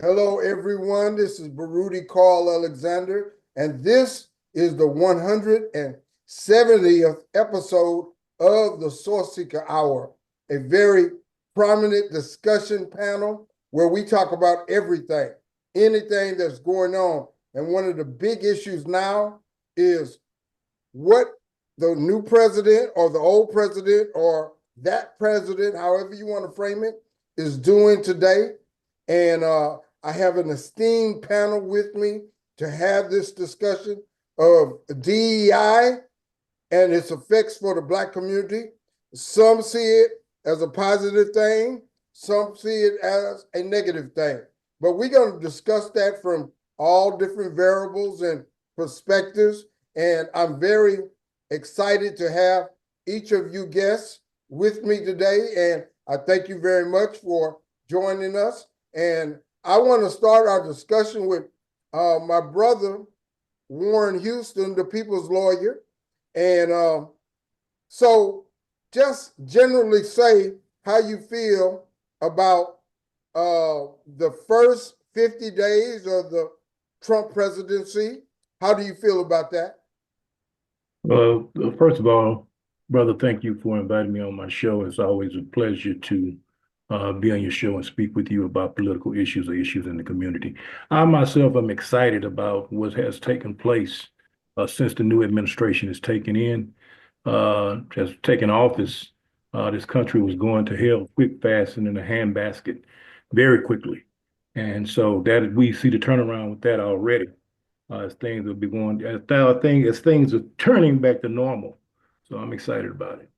Hello, everyone. This is Baruti Carl Alexander, and this is the 170th episode of the Sourceseeker Hour, a very prominent discussion panel where we talk about everything, anything that's going on. And one of the big issues now is what the new president or the old president or that president, however you want to frame it, is doing today. And I have an esteemed panel with me to have this discussion of DEI and its effects for the Black community. Some see it as a positive thing, some see it as a negative thing. But we're going to discuss that from all different variables and perspectives. And I'm very excited to have each of you guests with me today. And I thank you very much for joining us. And I want to start our discussion with my brother, Warren Houston, the people's lawyer. And so just generally say how you feel about the first 50 days of the Trump presidency. How do you feel about that? Well, first of all, brother, thank you for inviting me on my show. It's always a pleasure to be on your show and speak with you about political issues or issues in the community. I myself am excited about what has taken place since the new administration has taken office. This country was going to hell quick, fast, and in a handbasket very quickly. And so that we see the turnaround with that already. As things will be going, as things are turning back to normal. So I'm excited about it.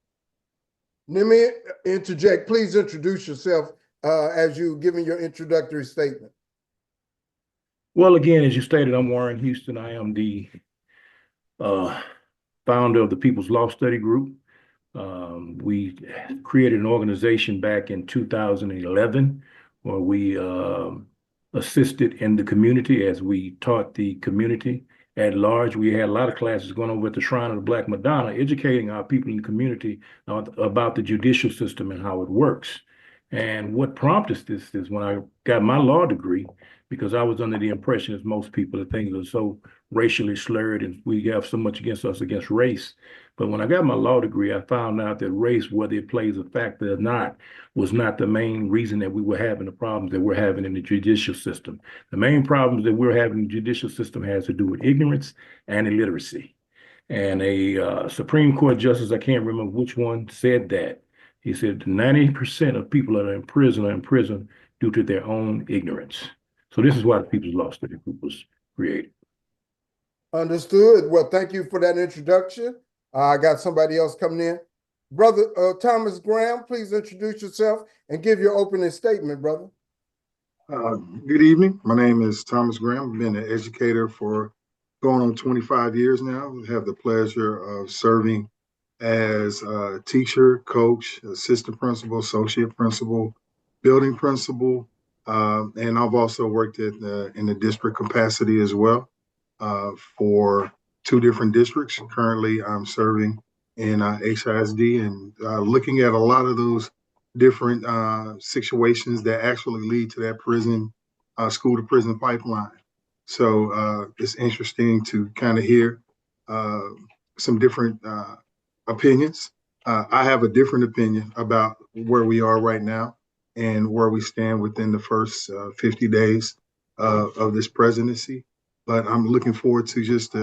Let me interject. Please introduce yourself as you giving your introductory statement. Well, again, as you stated, I'm Warren Houston. I am the founder of the People's Law Study Group. We created an organization back in 2011 where we assisted in the community as we taught the community at large. We had a lot of classes going over at the Shrine of the Black Madonna, educating our people in the community about the judicial system and how it works. And what prompted this is when I got my law degree, because I was under the impression, as most people, that things are so racially slurred and we have so much against us against race. But when I got my law degree, I found out that race, whether it plays a factor or not, was not the main reason that we were having the problems that we're having in the judicial system. The main problems that we're having in the judicial system has to do with ignorance and illiteracy. And a Supreme Court justice, I can't remember which one, said that. He said 90% of people that are in prison due to their own ignorance. So this is why the People's Law Study Group was created. Understood. Well, thank you for that introduction. I got somebody else coming in. Brother Thomas Graham, please introduce yourself and give your opening statement, brother. Good evening. My name is Thomas Graham. I've been an educator for going on 25 years now. I have the pleasure of serving as a teacher, coach, assistant principal, associate principal, building principal, and I've also worked in the district capacity as well for 2 different districts. Currently, I'm serving in HISD and looking at a lot of those different situations that actually lead to that prison, school to prison pipeline. So it's interesting to kind of hear some different opinions. I have a different opinion about where we are right now and where we stand within the first 50 days of this presidency. But I'm looking forward to just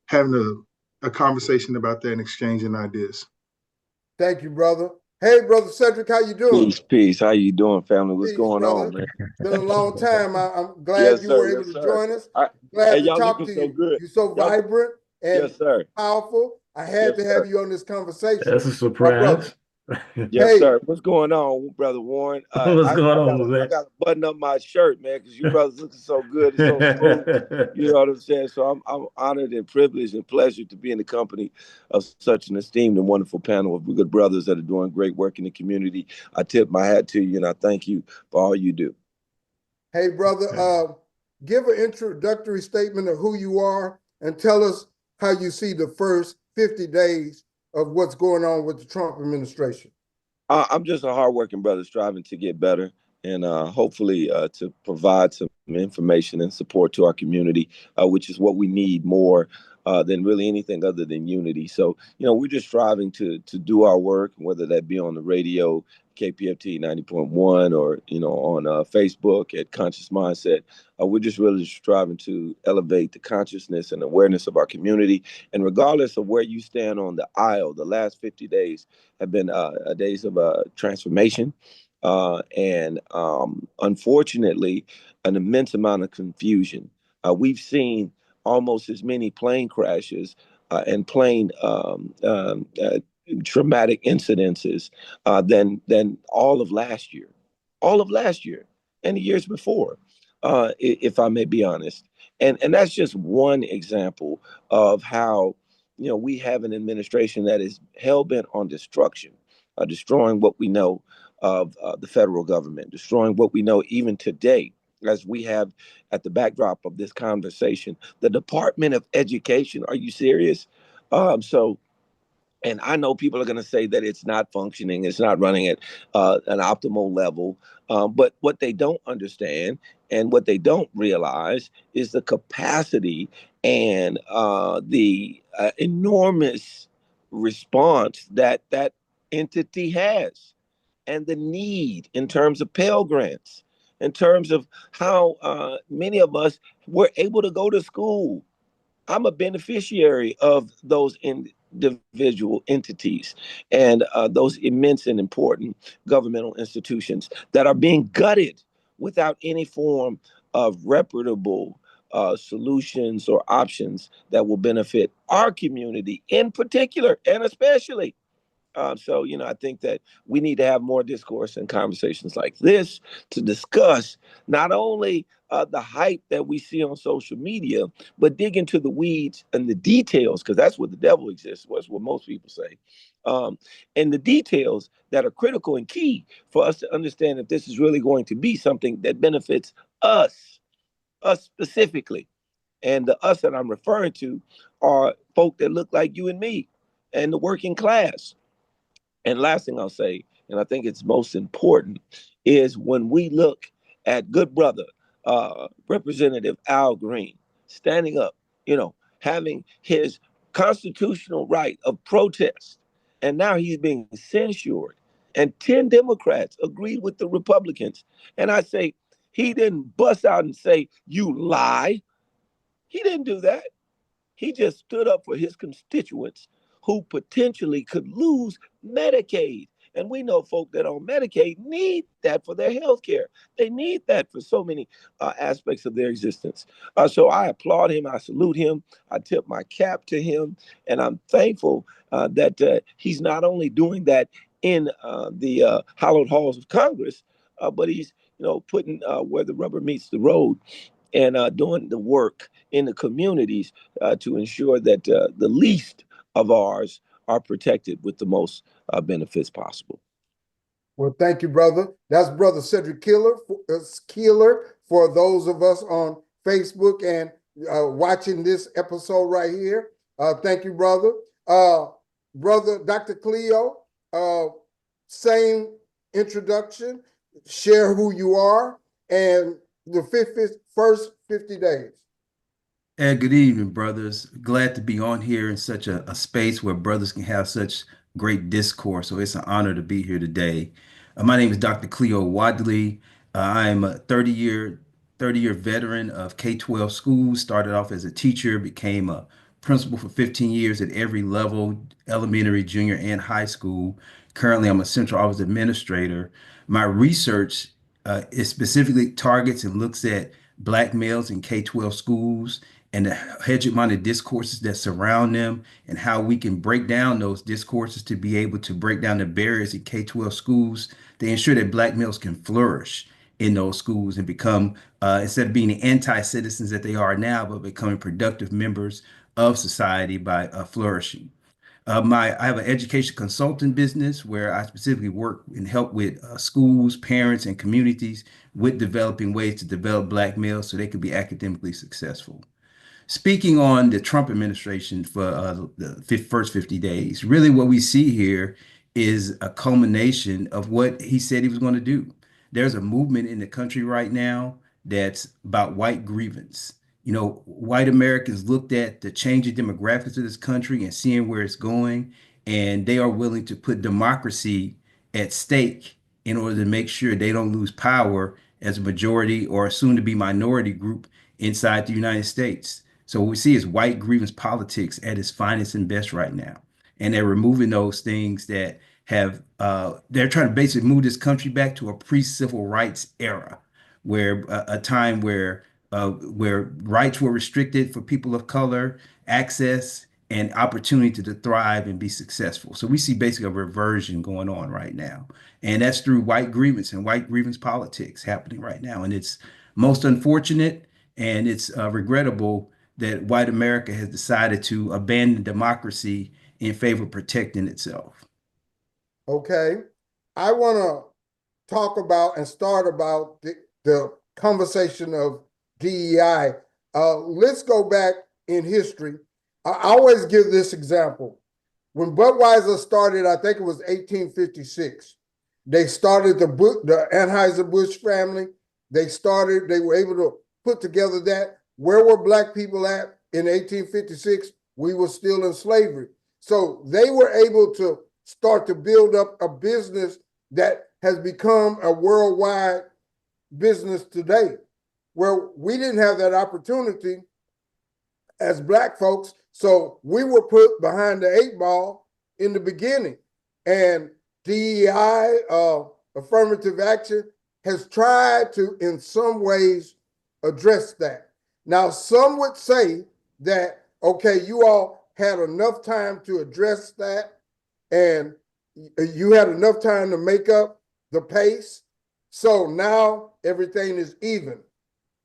having a conversation about that and exchanging ideas. Thank you, brother. Hey, brother Sedric, how you doing? Peace. How you doing, family? What's going brother. on, man? It's been a long time. I'm glad Yes, you sir. were able Yes, to sir. join us. Hey, Glad to y'all talk looking to so you. good. You're so Y'all- vibrant and Yes, sir. powerful. I had Yes, to have sir. you on this conversation. That's a My brother. surprise. Yes, Hey. sir. What's going on, brother Warren? What's going on, man? I got to button up my shirt, man, because you brothers looking so good and so smooth. You know what I'm saying? So I'm honored and privileged and pleasured to be in the company of such an esteemed and wonderful panel of good brothers that are doing great work in the community. I tip my hat to you, and I thank you for all you do. Hey, brother, give an introductory statement of who you are and tell us how you see the first 50 days of what's going on with the Trump administration. I'm just a hardworking brother striving to get better. and hopefully to provide some information and support to our community, which is what we need more than really anything other than unity. So, we're just striving to do our work, whether that be on the radio, KPFT 90.1, or, on Facebook at Conscious Mindset. We're just really striving to elevate the consciousness and awareness of our community. And regardless of where you stand on the aisle, the last 50 days have been days of transformation. And unfortunately, an immense amount of confusion. We've seen almost as many plane crashes and plane traumatic incidences than all of last year, and the years before, if I may be honest. And that's just one example of how we have an administration that is hell bent on destruction, destroying what we know of the federal government, destroying what we know even today, as we have at the backdrop of this conversation, the Department of Education. Are you serious? So, and I know people are going to say that it's not functioning, it's not running at an optimal level. But what they don't understand and what they don't realize is the capacity and the enormous response that that entity has, and the need in terms of Pell Grants, in terms of how many of us were able to go to school. I'm a beneficiary of those individual entities and those immense and important governmental institutions that are being gutted without any form of reputable solutions or options that will benefit our community in particular and especially. So, I think that we need to have more discourse and conversations like this to discuss not only the hype that we see on social media, but dig into the weeds and the details, because that's where the devil exists. That's what most people say. And the details that are critical and key for us to understand if this is really going to be something that benefits us specifically. And the us that I'm referring to are folk that look like you and me and the working class. And last thing I'll say, and I think it's most important, is when we look at good brother, Representative Al Green, standing up, having his constitutional right of protest, and now he's being censured. And 10 Democrats agreed with the Republicans. And I say, he didn't bust out and say, "You lie." He didn't do that. He just stood up for his constituents who potentially could lose Medicaid. And we know folk that on Medicaid need that for their health care. They need that for so many aspects of their existence. So I applaud him. I salute him. I tip my cap to him. And I'm thankful that he's not only doing that in the hallowed halls of Congress, but he's putting where the rubber meets the road and doing the work in the communities to ensure that the least of ours are protected with the most benefits possible. Well, thank you, brother. That's Brother Sedric Keeler for those of us on Facebook and watching this episode right here. Thank you, brother. Brother Dr. Cleo, same introduction. Share who you are and the first 50 days. And good evening, brothers. Glad to be on here in such a space where brothers can have such great discourse. So it's an honor to be here today. My name is Dr. Cleo Wadley. I'm a 30-year veteran of K-12 schools. Started off as a teacher, became a principal for 15 years at every level, elementary, junior, and high school. Currently, I'm a central office administrator. My research is specifically targets and looks at Black males in K-12 schools and the hegemonic discourses that surround them, and how we can break down those discourses to be able to break down the barriers in K-12 schools to ensure that Black males can flourish in those schools and become, instead of being the anti-citizens that they are now, but becoming productive members of society by flourishing. I have an education consulting business where I specifically work and help with schools, parents, and communities with developing ways to develop Black males so they can be academically successful. Speaking on the Trump administration for the first 50 days, really what we see here is a culmination of what he said he was going to do. there's a movement in the country right now that's about white grievance. You know, white Americans looked at the changing demographics of this country and seeing where it's going, and they are willing to put democracy at stake in order to make sure they don't lose power as a majority or a soon to be minority group inside the United States. So what we see is white grievance politics at its finest and best right now. And they're removing those things that have they're trying to basically move this country back to a pre-civil rights era, where a time where rights were restricted for people of color, access and opportunity to thrive and be successful. So we see basically a reversion going on right now. And that's through white grievance and white grievance politics happening right now. And it's most unfortunate and it's regrettable that white America has decided to abandon democracy in favor of protecting itself. Okay. I want to talk about and start about the conversation of DEI. Let's go back in history. I always give this example. When Budweiser started, I think it was 1856. They started the Anheuser-Busch family. They were able to put together that. Where were Black people at in 1856? We were still in slavery. So they were able to start to build up a business that has become a worldwide business today, where we didn't have that opportunity as Black folks. So we were put behind the 8 ball in the beginning. And DEI, affirmative action, has tried to, in some ways, address that. Now, some would say that, okay, you all had enough time to address that, and you had enough time to make up the pace. So now everything is even,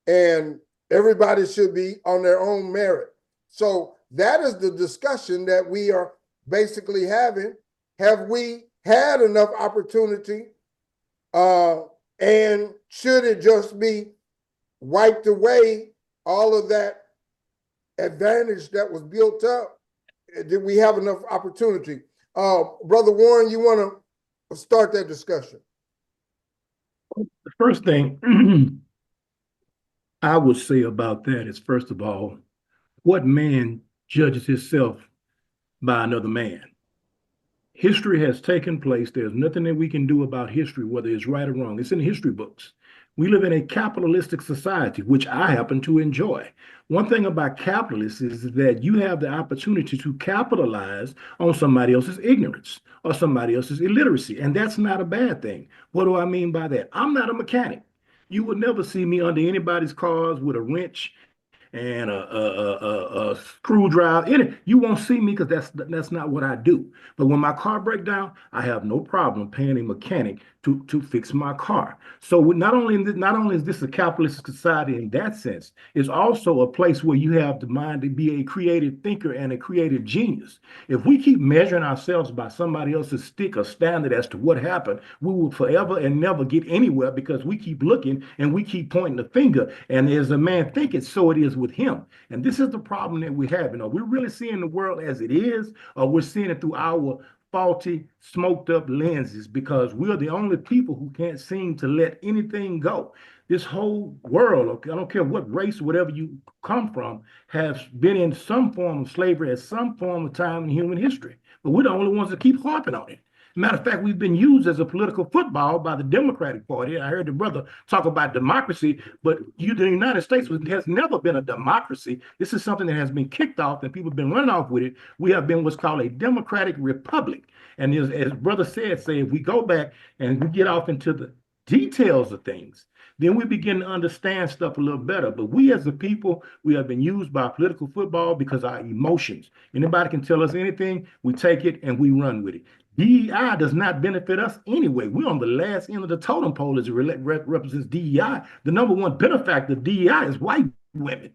and everybody should be on their own merit. So that is the discussion that we are basically having. Have we had enough opportunity, and should it just be wiped away, all of that advantage that was built up? Did we have enough opportunity? Brother Warren, you want to start that discussion? The first thing I would say about that is, first of all, what man judges himself by another man? History has taken place. There's nothing that we can do about history, whether it's right or wrong. It's in history books. We live in a capitalistic society, which I happen to enjoy. One thing about capitalists is that you have the opportunity to capitalize on somebody else's ignorance or somebody else's illiteracy, and that's not a bad thing. What do I mean by that? I'm not a mechanic. You would never see me under anybody's cars with a wrench and a screwdriver. You won't see me because that's not what I do. But when my car breaks down, I have no problem paying a mechanic to fix my car. So not only is this a capitalist society in that sense, it's also a place where you have the mind to be a creative thinker and a creative genius. If we keep measuring ourselves by somebody else's stick or standard as to what happened, we will forever and never get anywhere because we keep looking and we keep pointing the finger. And as a man thinketh, so it is with him. And this is the problem that we have. We're really seeing the world as it is, or we're seeing it through our faulty, smoked up lenses, because we're the only people who can't seem to let anything go. This whole world, I don't care what race or whatever you come from, has been in some form of slavery at some form of time in human history. But we're the only ones that keep harping on it. Matter of fact, we've been used as a political football by the Democratic Party. I heard the brother talk about democracy, but the United States has never been a democracy. This is something that has been kicked off and people have been running off with it. We have been what's called a democratic republic. And as brother said, if we go back and we get off into the details of things, then we begin to understand stuff a little better. But we as a people, we have been used by political football because our emotions. Anybody can tell us anything, we take it and we run with it. DEI does not benefit us anyway. We're on the last end of the totem pole as it represents DEI. The number one benefactor of DEI is white women.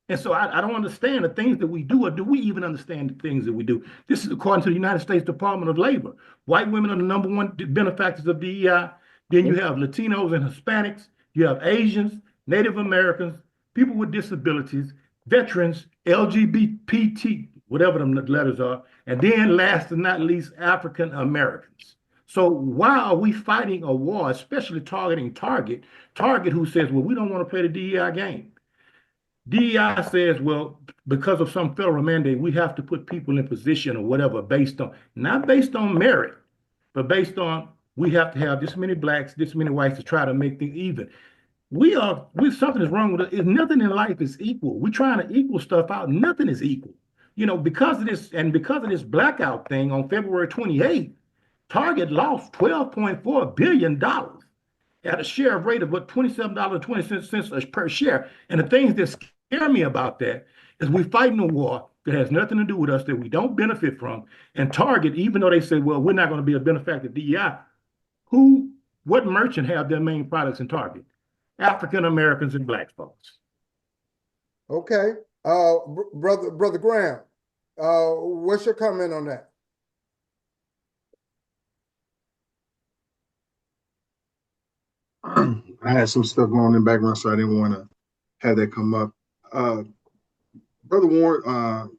And so I don't understand the things that we do, or do we even understand the things that we do? This is according to the United States Department of Labor. White women are the number one benefactors of DEI. Then you have Latinos and Hispanics. You have Asians, Native Americans, people with disabilities, veterans, LGBT, whatever the letters are. And then last but not least, African Americans. So why are we fighting a war, especially targeting Target who says, well, we don't want to play the DEI game. DEI says, well, because of some federal mandate, we have to put people in position or whatever based on, not based on merit, but based on we have to have this many blacks, this many whites to try to make things even. Something is wrong with it. Nothing in life is equal. We're trying to equal stuff out. Nothing is equal. Because of this blackout thing on February 28th, Target lost $12.4 billion at a share rate of what $27.20 per share. And the things that scare me about that is we're fighting a war that has nothing to do with us, that we don't benefit from. And Target, even though they say, well, we're not going to be a benefactor of DEI, what merchant have their main products in Target? African Americans and black folks. Okay. Brother Graham, what's your comment on that? I had some stuff going on in the background, so I didn't want to have that come up. Brother Warren,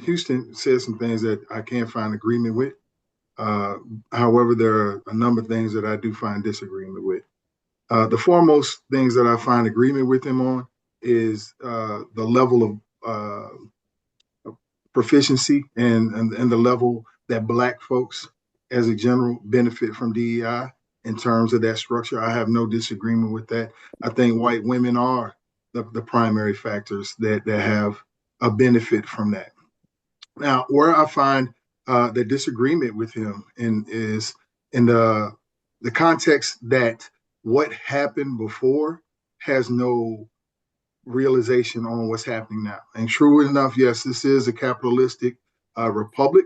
Houston said some things that I can't find agreement with. However, there are a number of things that I do find disagreement with. The foremost things that I find agreement with him on is the level of proficiency and the level that Black folks, as a general, benefit from DEI in terms of that structure. I have no disagreement with that. I think white women are the primary factors that have a benefit from that. Now, where I find the disagreement with him is in the context that what happened before has no realization on what's happening now. And true enough, yes, this is a capitalistic republic,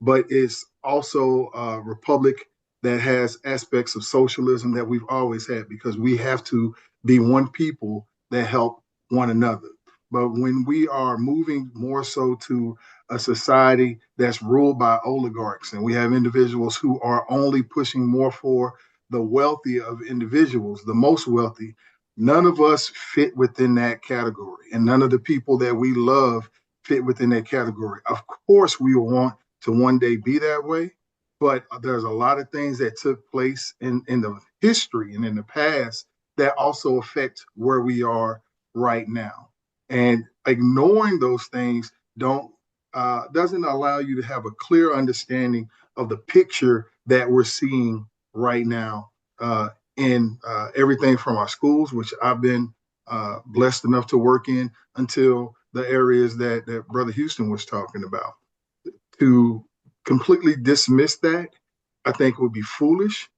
but it's also a republic that has aspects of socialism that we've always had, because we have to be one people that help one another. But when we are moving more so to a society that's ruled by oligarchs, and we have individuals who are only pushing more for the wealthy of individuals, the most wealthy, none of us fit within that category, and none of the people that we love fit within that category. Of course, we want to one day be that way, but there's a lot of things that took place in the history and in the past that also affect where we are right now. And ignoring those things doesn't allow you to have a clear understanding of the picture that we're seeing right now in everything from our schools, which I've been blessed enough to work in, until the areas that Brother Houston was talking about. To completely dismiss that, I think would be foolish.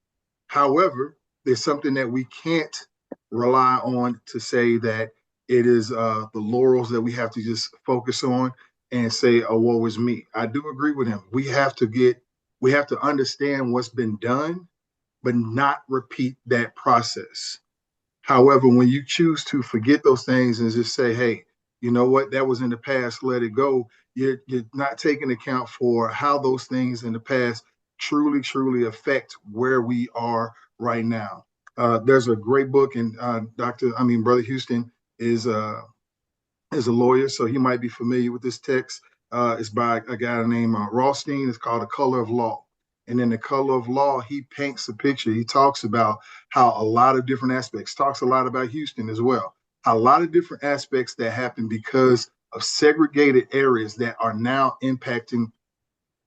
However, there's something that we can't rely on to say that it is the laurels that we have to just focus on and say, oh, woe is me. I do agree with him. We have to understand what's been done, but not repeat that process. However, when you choose to forget those things and just say, hey, you know what, that was in the past, let it go, you're not taking account for how those things in the past truly affect where we are right now. There's a great book, and Brother Houston is a lawyer, so he might be familiar with this text. It's by a guy named Rothstein. It's called The Color of Law. And in The Color of Law, he paints a picture. He talks about how a lot of different aspects, talks a lot about Houston as well, a lot of different aspects that happen because of segregated areas that are now impacting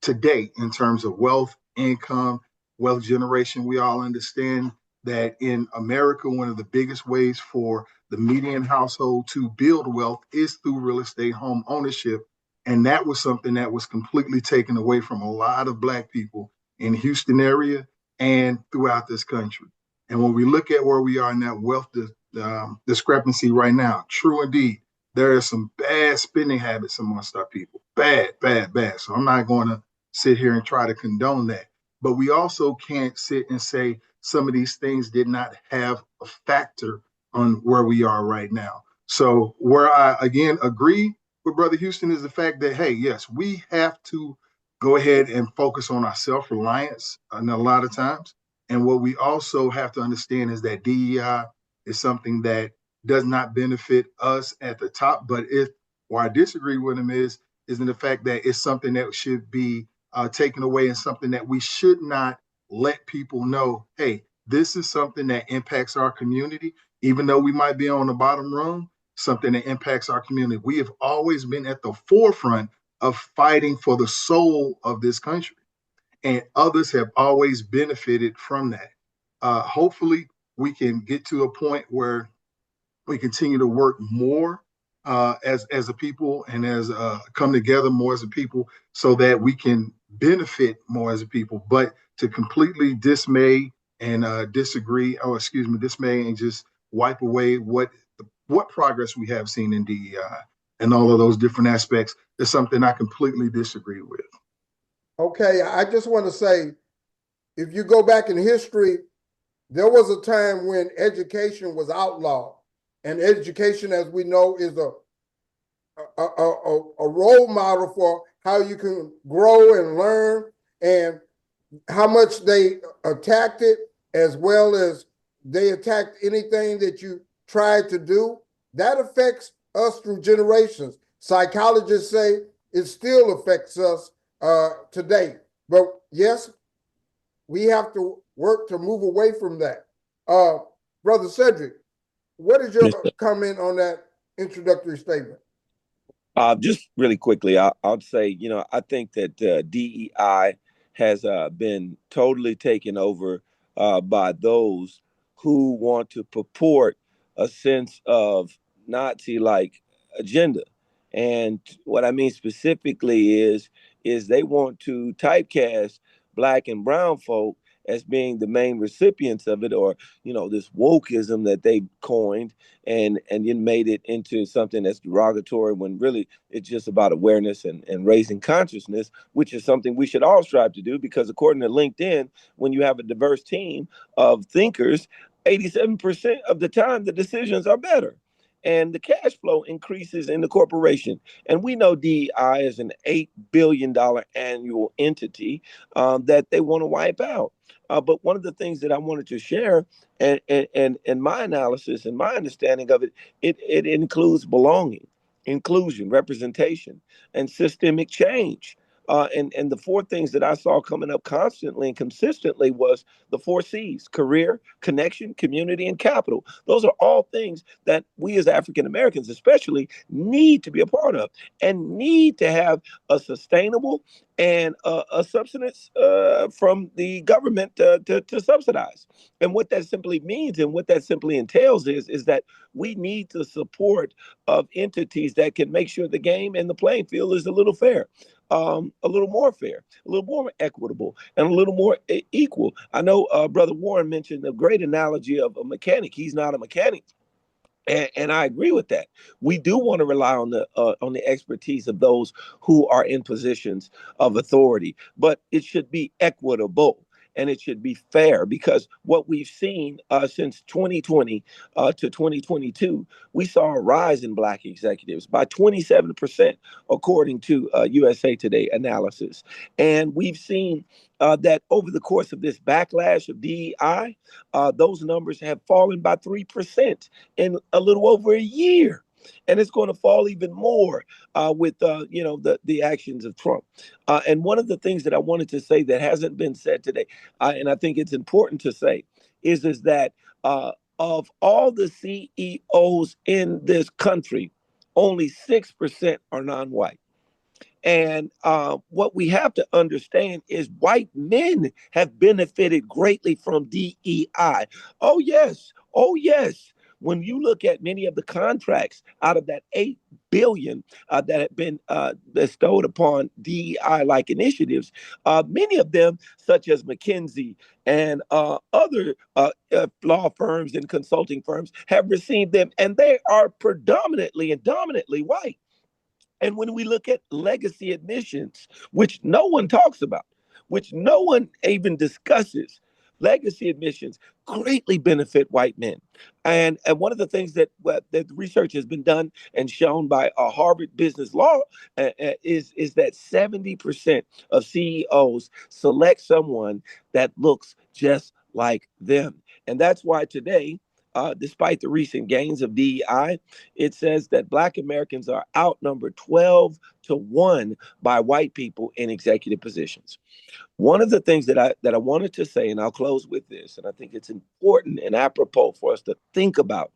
today in terms of wealth, income, wealth generation. We all understand that in America, one of the biggest ways for the median household to build wealth is through real estate home ownership. And that was something that was completely taken away from a lot of Black people in Houston area and throughout this country. And when we look at where we are in that wealth discrepancy right now, true indeed, there are some bad spending habits amongst our people. Bad. So I'm not going to sit here and try to condone that. But we also can't sit and say some of these things did not have a factor on where we are right now. So where I, again, agree with Brother Houston is the fact that, hey, yes, we have to go ahead and focus on our self-reliance a lot of times. And what we also have to understand is that DEI is something that does not benefit us at the top. But where I disagree with him is in the fact that it's something that should be taken away and something that we should not let people know, hey, this is something that impacts our community, even though we might be on the bottom rung, something that impacts our community. We have always been at the forefront of fighting for the soul of this country, and others have always benefited from that. Hopefully, we can get to a point where we continue to work more as a people and as come together more as a people so that we can benefit more as a people. But to completely dismay and disagree, or excuse me, dismay and just wipe away what progress we have seen in DEI and all of those different aspects is something I completely disagree with. Okay, I just want to say, if you go back in history, there was a time when education was outlawed, and education, as we know, is a role model for how you can grow and learn, and how much they attacked it, as well as they attacked anything that you tried to do. That affects us through generations. Psychologists say it still affects us today. But yes, we have to work to move away from that. Brother Sedric, what is your comment on that introductory statement? Just really quickly, I'll say, I think that DEI has been totally taken over by those who want to purport a sense of Nazi-like agenda. And what I mean specifically is they want to typecast Black and brown folk as being the main recipients of it, or this wokeism that they coined, and then made it into something that's derogatory, when really it's just about awareness and raising consciousness, which is something we should all strive to do, because according to LinkedIn, when you have a diverse team of thinkers, 87% of the time the decisions are better and the cash flow increases in the corporation. And we know DEI is an $8 billion annual entity that they want to wipe out. But one of the things that I wanted to share, and my analysis and my understanding of it, it includes belonging, inclusion, representation, and systemic change. And the four things that I saw coming up constantly and consistently was the 4 C's: career, connection, community, and capital. Those are all things that we as African Americans especially need to be a part of, and need to have a sustainable and a substance from the government to subsidize. And what that simply means and what that simply entails is that we need the support of entities that can make sure the game and the playing field is a little fair. A little more fair, a little more equitable, and a little more equal. I know Brother Warren mentioned a great analogy of a mechanic. He's not a mechanic. And I agree with that. We do want to rely on the expertise of those who are in positions of authority, but it should be equitable and it should be fair, because what we've seen since 2020 to 2022, we saw a rise in Black executives by 27%, according to USA Today analysis. And we've seen that over the course of this backlash of DEI, those numbers have fallen by 3% in a little over a year. And it's going to fall even more with the actions of Trump. And one of the things that I wanted to say that hasn't been said today, and I think it's important to say, is that of all the CEOs in this country, only 6% are non-white. And what we have to understand is white men have benefited greatly from DEI. Oh, yes. Oh, yes. When you look at many of the contracts out of that $8 billion that have been bestowed upon DEI-like initiatives, many of them, such as McKinsey and other law firms and consulting firms, have received them, and they are predominantly and dominantly white. And when we look at legacy admissions, which no one talks about, which no one even discusses, legacy admissions greatly benefit white men. And one of the things that research has been done and shown by Harvard Business Law is that 70% of CEOs select someone that looks just like them. And that's why today, despite the recent gains of DEI, it says that Black Americans are outnumbered 12 to one by white people in executive positions. One of the things that I wanted to say, and I'll close with this, and I think it's important and apropos for us to think about,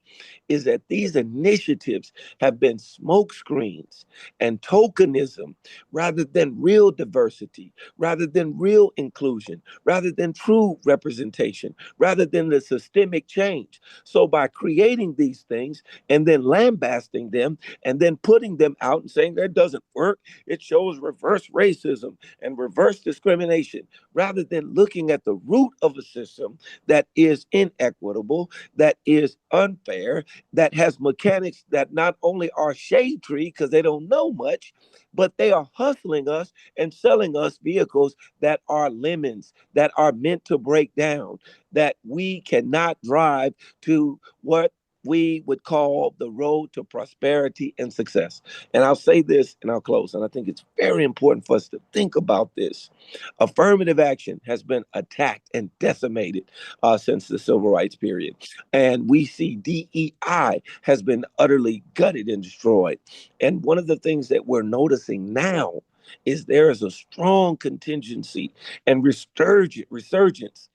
is that these initiatives have been smokescreens and tokenism rather than real diversity, rather than real inclusion, rather than true representation, rather than the systemic change. So by creating these things and then lambasting them and then putting them out and saying that doesn't work, it shows reverse racism and reverse discrimination, rather than looking at the root of a system that is inequitable, that is unfair, that has mechanics that not only are shade tree because they don't know much, but they are hustling us and selling us vehicles that are lemons, that are meant to break down, that we cannot drive to what we would call the road to prosperity and success. And I'll say this and I'll close. And I think it's very important for us to think about this. Affirmative action has been attacked and decimated since the civil rights period. And we see DEI has been utterly gutted and destroyed. And one of the things that we're noticing now is there is a strong contingency and resurgence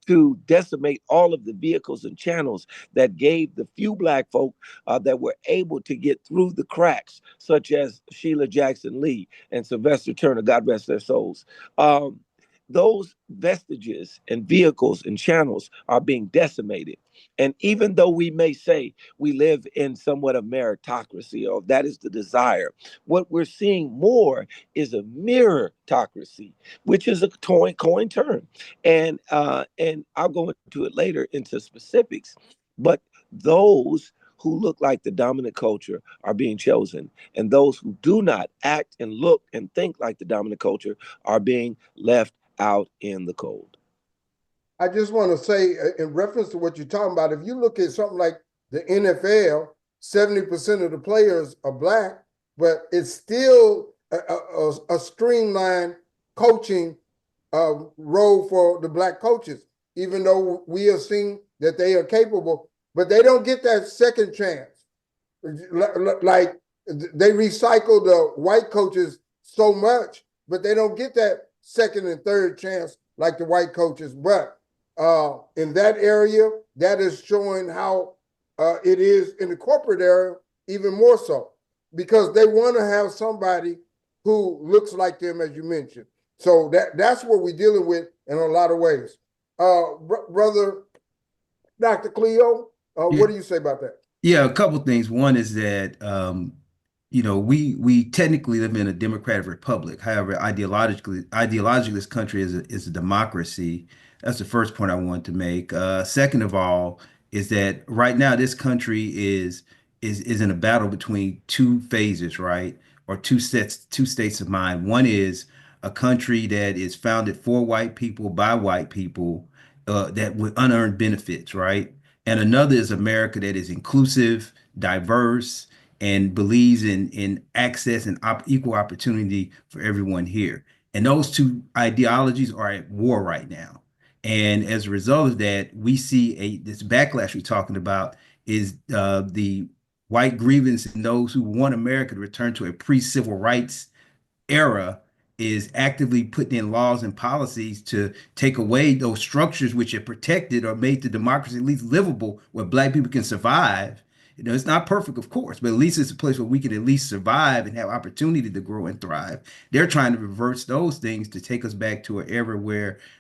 to decimate all of the vehicles and channels that gave the few Black folk that were able to get through the cracks, such as Sheila Jackson Lee and Sylvester Turner, God rest their souls. Those vestiges and vehicles and channels are being decimated. And even though we may say we live in somewhat of meritocracy, or that is the desire, what we're seeing more is a mirrorocracy, which is a coin term. And I'll go into it later into specifics. But those who look like the dominant culture are being chosen, and those who do not act and look and think like the dominant culture are being left out in the cold. I just want to say, in reference to what you're talking about, if you look at something like the NFL, 70% of the players are Black, but it's still a streamlined coaching role for the Black coaches, even though we have seen that they are capable, but they don't get that second chance. Like they recycle the white coaches so much, but they don't get that second and third chance like the white coaches. But in that area, that is showing how it is in the corporate area, even more so, because they want to have somebody who looks like them, as you mentioned. So that's what we're dealing with in a lot of ways. Brother Dr. Cleo, what do you say about that? Yeah, a couple of things. One is that we technically live in a democratic republic. However, ideologically, this country is a democracy. That's the first point I want to make. Second of all, is that right now this country is in a battle between two phases, right? Or two states of mind. One is a country that is founded for white people by white people, that with unearned benefits, right? And another is America that is inclusive, diverse, and believes in access and equal opportunity for everyone here. And those two ideologies are at war right now. And as a result of that, we see this backlash we're talking about is the white grievance and those who want America to return to a pre-civil rights era is actively putting in laws and policies to take away those structures which have protected or made the democracy at least livable, where Black people can survive. It's not perfect, of course, but at least it's a place where we can at least survive and have opportunity to grow and thrive. They're trying to reverse those things to take us back to an era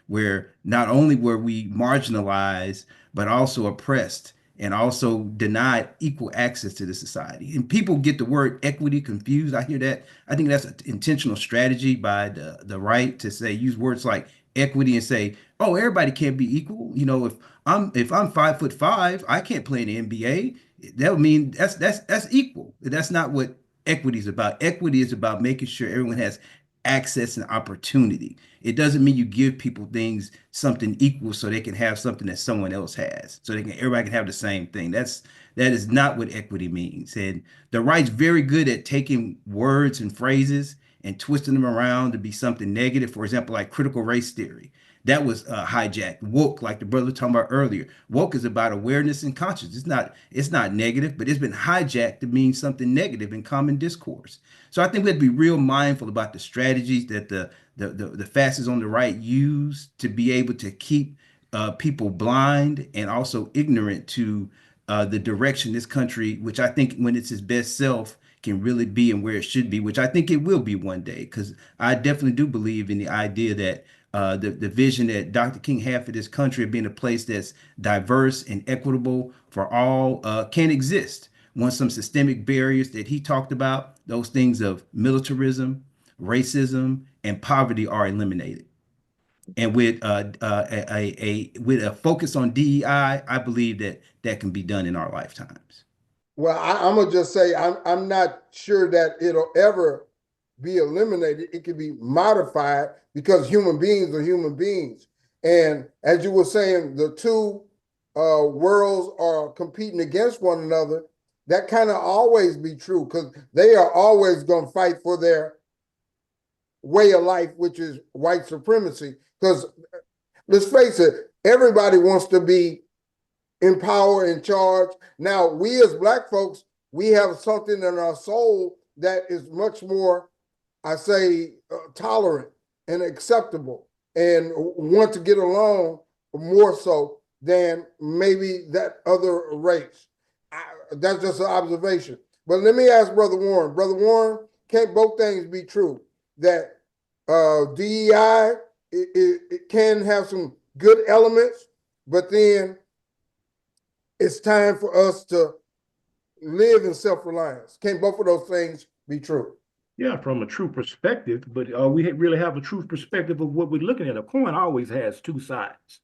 where not only were we marginalized, but also oppressed and also denied equal access to the society. And people get the word equity confused. I hear that. I think that's an intentional strategy by the right to use words like equity and say, oh, everybody can't be equal. If I'm 5'5", I can't play in the NBA. That would mean that's equal. That's not what equity is about. Equity is about making sure everyone has access and opportunity. It doesn't mean you give people something equal so they can have something that someone else has. So everybody can have the same thing. That is not what equity means. And the right's very good at taking words and phrases and twisting them around to be something negative. For example, like critical race theory. that was hijacked. Woke, like the brother was talking about earlier, woke is about awareness and conscience. It's not negative, but it's been hijacked to mean something negative in common discourse. So I think we have to be real mindful about the strategies that the fascists on the right use to be able to keep people blind and also ignorant to the direction this country, which I think when it's its best self, can really be and where it should be, which I think it will be one day. Because I definitely do believe in the idea that the vision that Dr. King had for this country of being a place that's diverse and equitable for all can exist once some systemic barriers that he talked about, those things of militarism, racism, and poverty are eliminated. And with with a focus on DEI, I believe that that can be done in our lifetimes. Well, I'm gonna just say I'm not sure that it'll ever be eliminated. It can be modified because human beings are human beings. And as you were saying, the two worlds are competing against one another. That kind of always be true because they are always going to fight for their way of life, which is white supremacy. Because let's face it, everybody wants to be in power, in charge. Now, we as Black folks, we have something in our soul that is much more, I say, tolerant and acceptable and want to get along more so than maybe that other race. That's just an observation. But let me ask Brother Warren. Brother Warren, can't both things be true? That DEI, it can have some good elements, but then it's time for us to live in self-reliance. Can both of those things be true? Yeah, from a true perspective, but we really have a true perspective of what we're looking at. A coin always has two sides.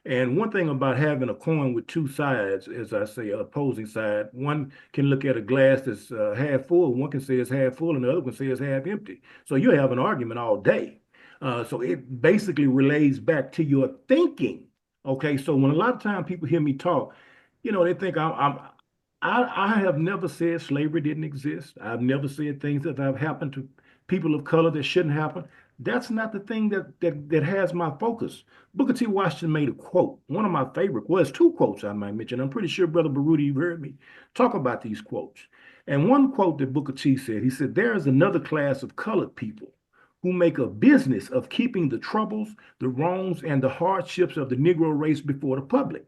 And one thing about having a coin with two sides, as I say, opposing side, one can look at a glass that's half full, one can say it's half full, and the other can say it's half empty. So you have an argument all day. So it basically relates back to your thinking. Okay, so when a lot of times people hear me talk, they think I have never said slavery didn't exist. I've never said things that have happened to people of color that shouldn't happen. That's not the thing that has my focus. Booker T. Washington made a quote. One of my favorite two quotes I might mention. I'm pretty sure Brother Baruti, you've heard me talk about these quotes. And one quote that Booker T said, he said, there is another class of colored people who make a business of keeping the troubles, the wrongs, and the hardships of the Negro race before the public.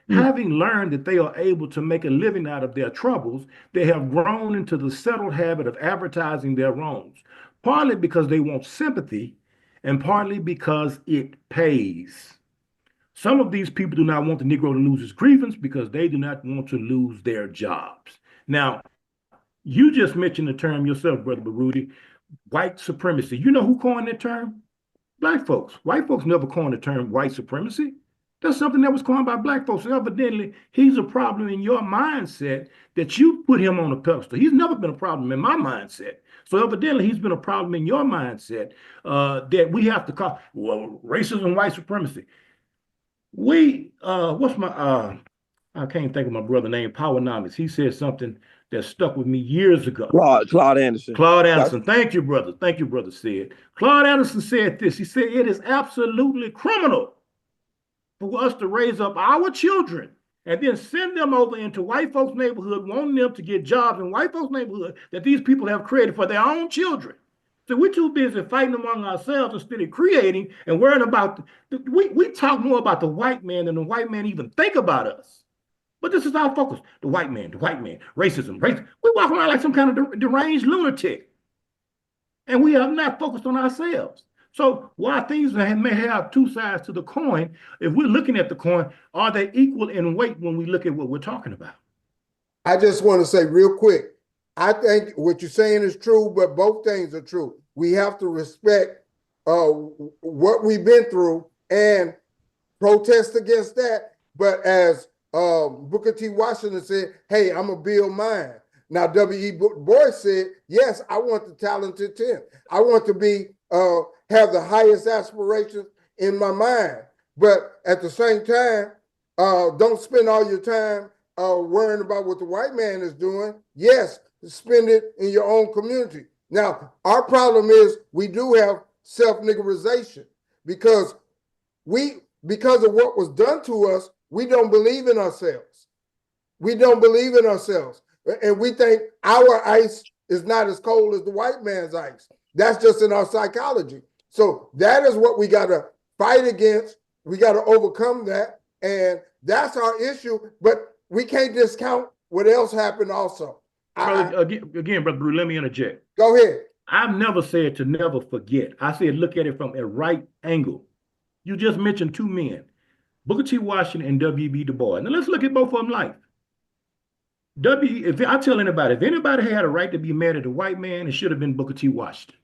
Having learned that they are able to make a living out of their troubles, they have grown into the settled habit of advertising their wrongs, partly because they want sympathy and partly because it pays. Some of these people do not want the Negro to lose his grievance because they do not want to lose their jobs. Now, you just mentioned the term yourself, Brother Baruti, white supremacy. You know who coined that term? Black folks. White folks never coined the term white supremacy. That's something that was coined by Black folks. So evidently, he's a problem in your mindset that you put him on a pedestal. He's never been a problem in my mindset. So evidently, he's been a problem in your mindset that we have to call racism and white supremacy. I can't think of my brother's name, Powernomics. He said something that stuck with me years ago. Claude Anderson. Claude Anderson. Thank you, brother. Thank you, brother Sid. Claude Anderson said this. He said, it is absolutely criminal for us to raise up our children and then send them over into white folks' neighborhood, wanting them to get jobs in white folks' neighborhood that these people have created for their own children. So we're too busy fighting among ourselves instead of creating and worrying about, we talk more about the white man than the white man even think about us. But this is our focus, the white man, racism. We walk around like some kind of deranged lunatic. And we are not focused on ourselves. So while things may have two sides to the coin, if we're looking at the coin, are they equal in weight when we look at what we're talking about? I just want to say real quick, I think what you're saying is true, but both things are true. We have to respect what we've been through and protest against that. But as Booker T. Washington said, hey, I'm going to build mine. Now, W.E. Boyce said, yes, I want the talented 10. I want to be have the highest aspirations in my mind. But at the same time, don't spend all your time worrying about what the white man is doing. Yes, spend it in your own community. Now, our problem is we do have self-niggerization because because of what was done to us, we don't believe in ourselves. We don't believe in ourselves. And we think our ice is not as cold as the white man's ice. That's just in our psychology. So that is what we got to fight against. We got to overcome that. And that's our issue. But we can't discount what else happened also. Again, Brother Brew, let me interject. Go ahead. I've never said to never forget. I said look at it from a right angle. You just mentioned two men, Booker T. Washington and W.B. Du Bois. Now let's look at both of them life. If I tell anybody, if anybody had a right to be mad at a white man, it should have been Booker T. Washington.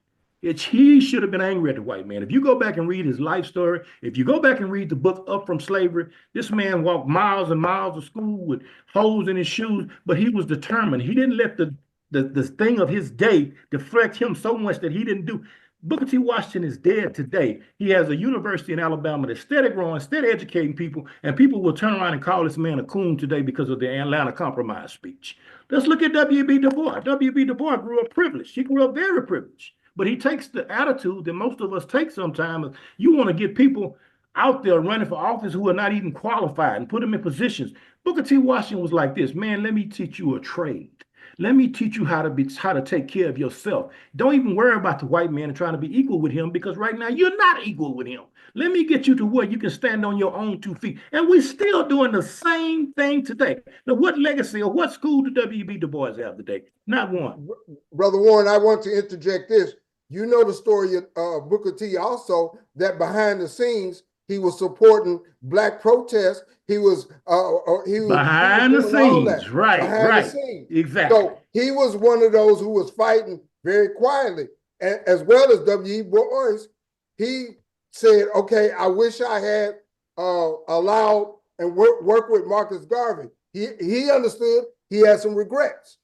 He should have been angry at the white man. If you go back and read his life story, if you go back and read the book Up From Slavery, this man walked miles and miles to school with holes in his shoes, but he was determined. He didn't let the thing of his day deflect him so much that he didn't do. Booker T. Washington is dead today. He has a university in Alabama that's steady growing, steady educating people, and people will turn around and call this man a coon today because of the Atlanta Compromise speech. Let's look at W.B. Du Bois. W.B. Du Bois grew up privileged. He grew up very privileged. But he takes the attitude that most of us take sometimes. You want to get people out there running for office who are not even qualified and put them in positions. Booker T. Washington was like this, man, let me teach you a trade. Let me teach you how to take care of yourself. Don't even worry about the white man and trying to be equal with him, because right now you're not equal with him. Let me get you to where you can stand on your own 2 feet. And we're still doing the same thing today. Now, what legacy or what school do W.B. Du Bois have today? Not one. Brother Warren, I want to interject this. You know the story of Booker T also, that behind the scenes, he was supporting black protests. He was behind the scenes, right. Exactly. So he was one of those who was fighting very quietly, as well as W.E. Boys. He said, okay, I wish I had allowed and work with Marcus Garvey. He understood he had some regrets.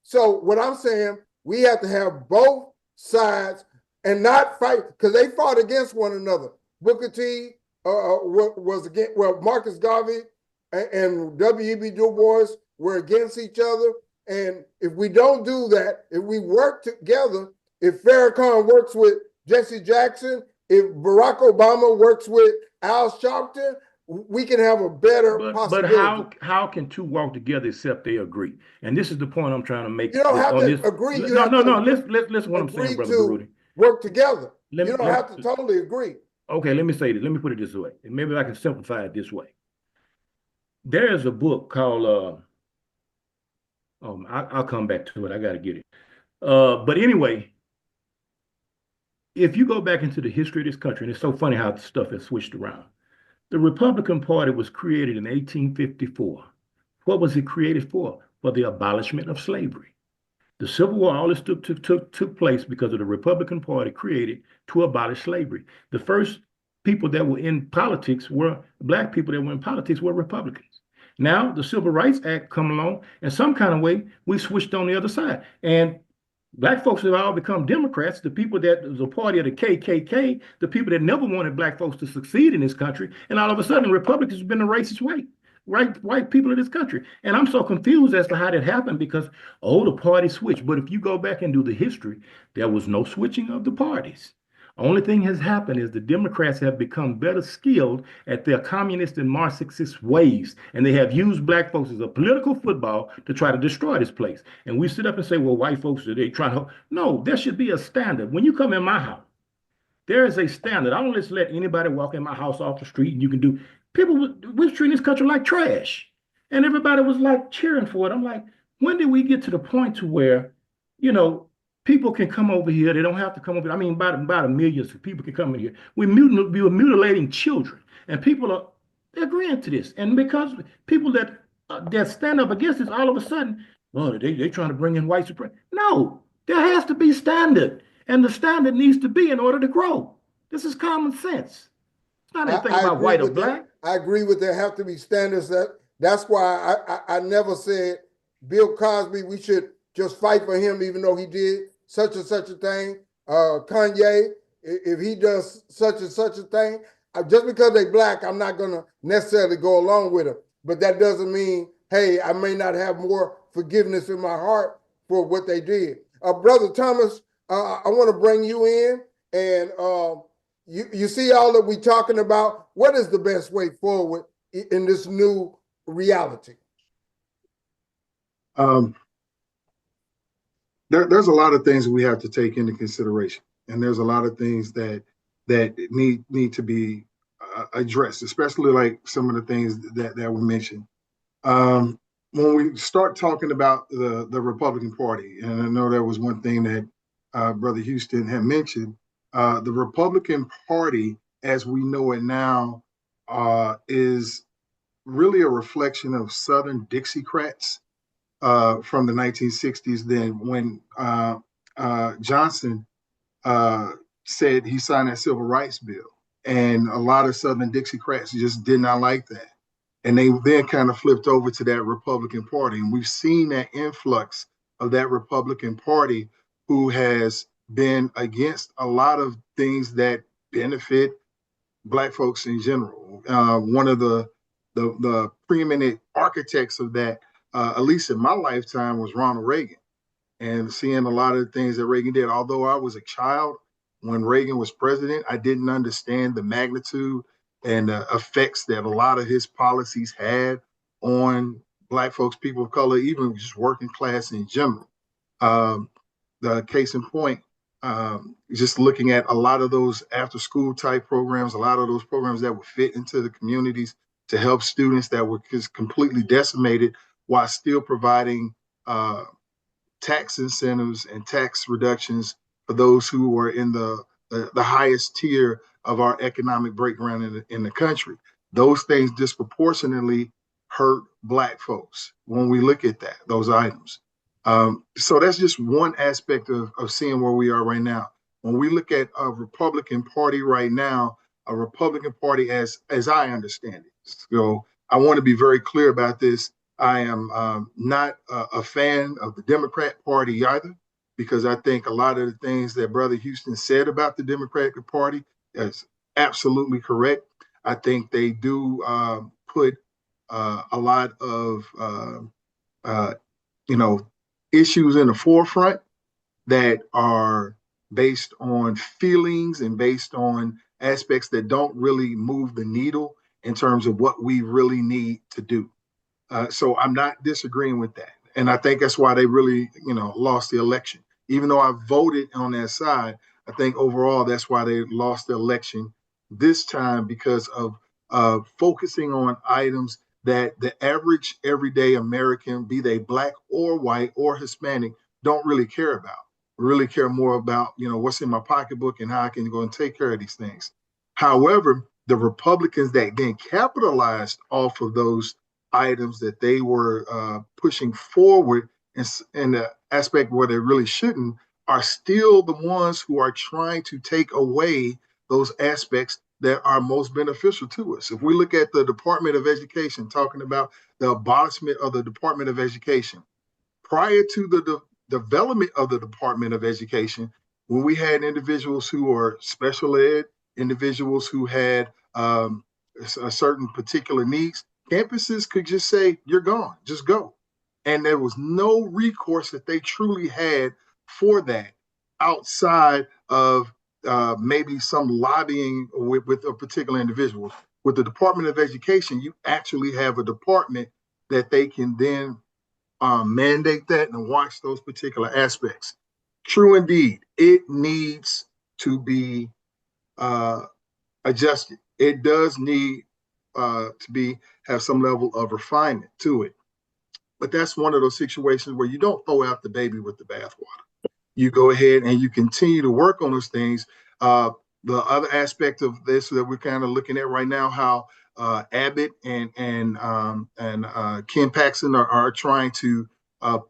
So what I'm saying, we have to have both sides and not fight, because they fought against one another. Booker T was against, well, Marcus Garvey and W.E.B. Du Bois were against each other. And if we don't do that, if we work together, if Farrakhan works with Jesse Jackson, if Barack Obama works with Al Sharpton, we can have a better possibility. But how can two walk together except they agree? And this is the point I'm trying to make. You don't have to agree. No. Listen what I'm saying, Brother Rudy. Work together. You don't have to totally agree. Okay, let me say this. Let me put it this way. And maybe I can simplify it this way. There is a book called, I'll come back to it. I got to get it. But anyway, if you go back into the history of this country, and it's so funny how stuff has switched around. The Republican Party was created in 1854. What was it created for? For the abolishment of slavery. The Civil War, all this took place because of the Republican Party created to abolish slavery. The first people that were in politics were black people that were in politics were Republicans. Now the Civil Rights Act come along, and some kind of way we switched on the other side. And black folks have all become Democrats. The people that was a party of the KKK, the people that never wanted black folks to succeed in this country, and all of a sudden Republicans have been the racist white people of this country. And I'm so confused as to how that happened, because, the party switched. But if you go back and do the history, there was no switching of the parties. Only thing has happened is the Democrats have become better skilled at their communist and Marxist ways, and they have used black folks as a political football to try to destroy this place. And we sit up and say, well, white folks, are they trying to help? No, there should be a standard. When you come in my house, there is a standard. I don't just let anybody walk in my house off the street and you can do. People was treating this country like trash, and everybody was like cheering for it. I'm like, when did we get to the point to where, people can come over here? They don't have to come over. I mean, about a million people can come in here. We were mutilating children, and people are agreeing to this. And because people that stand up against this, all of a sudden, they're trying to bring in white supremacy. No, there has to be standard, and the standard needs to be in order to grow. This is common sense. It's not anything about white or black. I agree with there have to be standards. That's why I never said Bill Cosby, we should just fight for him, even though he did such and such a thing. Kanye, if he does such and such a thing, just because they black, I'm not going to necessarily go along with him. But that doesn't mean, hey, I may not have more forgiveness in my heart for what they did. Brother Thomas, I want to bring you in. And you see all that we talking about. What is the best way forward in this new reality? There's a lot of things that we have to take into consideration, and there's a lot of things that need to be addressed, especially like some of the things that were mentioned. When we start talking about the Republican Party, and I know that was one thing that Brother Houston had mentioned, the Republican Party, as we know it now, is really a reflection of Southern Dixiecrats from the 1960s. Then when Johnson said he signed that civil rights bill, and a lot of Southern Dixiecrats just did not like that. And they then kind of flipped over to that Republican Party. And we've seen that influx of that Republican Party who has been against a lot of things that benefit Black folks in general. One of the preeminent architects of that, at least in my lifetime, was Ronald Reagan. And seeing a lot of the things that Reagan did, although I was a child when Reagan was president, I didn't understand the magnitude and the effects that a lot of his policies had on Black folks, people of color, even just working class in general. The case in point, just looking at a lot of those after school type programs, a lot of those programs that would fit into the communities to help students that were just completely decimated while still providing tax incentives and tax reductions for those who were in the highest tier of our economic breakdown in the country. Those things disproportionately hurt Black folks when we look at those items. So that's just one aspect of seeing where we are right now. When we look at a Republican Party right now, a Republican Party as I understand it. So I want to be very clear about this. I am not a fan of the Democrat Party either, because I think a lot of the things that Brother Houston said about the Democratic Party is absolutely correct. I think they do put a lot of issues in the forefront that are based on feelings and based on aspects that don't really move the needle in terms of what we really need to do. So I'm not disagreeing with that. And I think that's why they really, lost the election. Even though I voted on their side, I think overall that's why they lost the election this time, because of focusing on items that the average everyday American, be they Black or white or Hispanic, don't really care about. Really care more about, what's in my pocketbook and how I can go and take care of these things. However, the Republicans that then capitalized off of those items that they were pushing forward in the aspect where they really shouldn't, are still the ones who are trying to take away those aspects that are most beneficial to us. If we look at the Department of Education, talking about the abolishment of the Department of Education, prior to the development of the Department of Education, when we had individuals who were special ed, individuals who had a certain particular needs, campuses could just say, you're gone, just go. And there was no recourse that they truly had for that outside of maybe some lobbying with a particular individual. With the Department of Education, you actually have a department that they can then mandate that and watch those particular aspects. True indeed, it needs to be adjusted. It does need to have some level of refinement to it. But that's one of those situations where you don't throw out the baby with the bathwater. You go ahead and you continue to work on those things. The other aspect of this that we're kind of looking at right now, how Abbott and Ken Paxton are trying to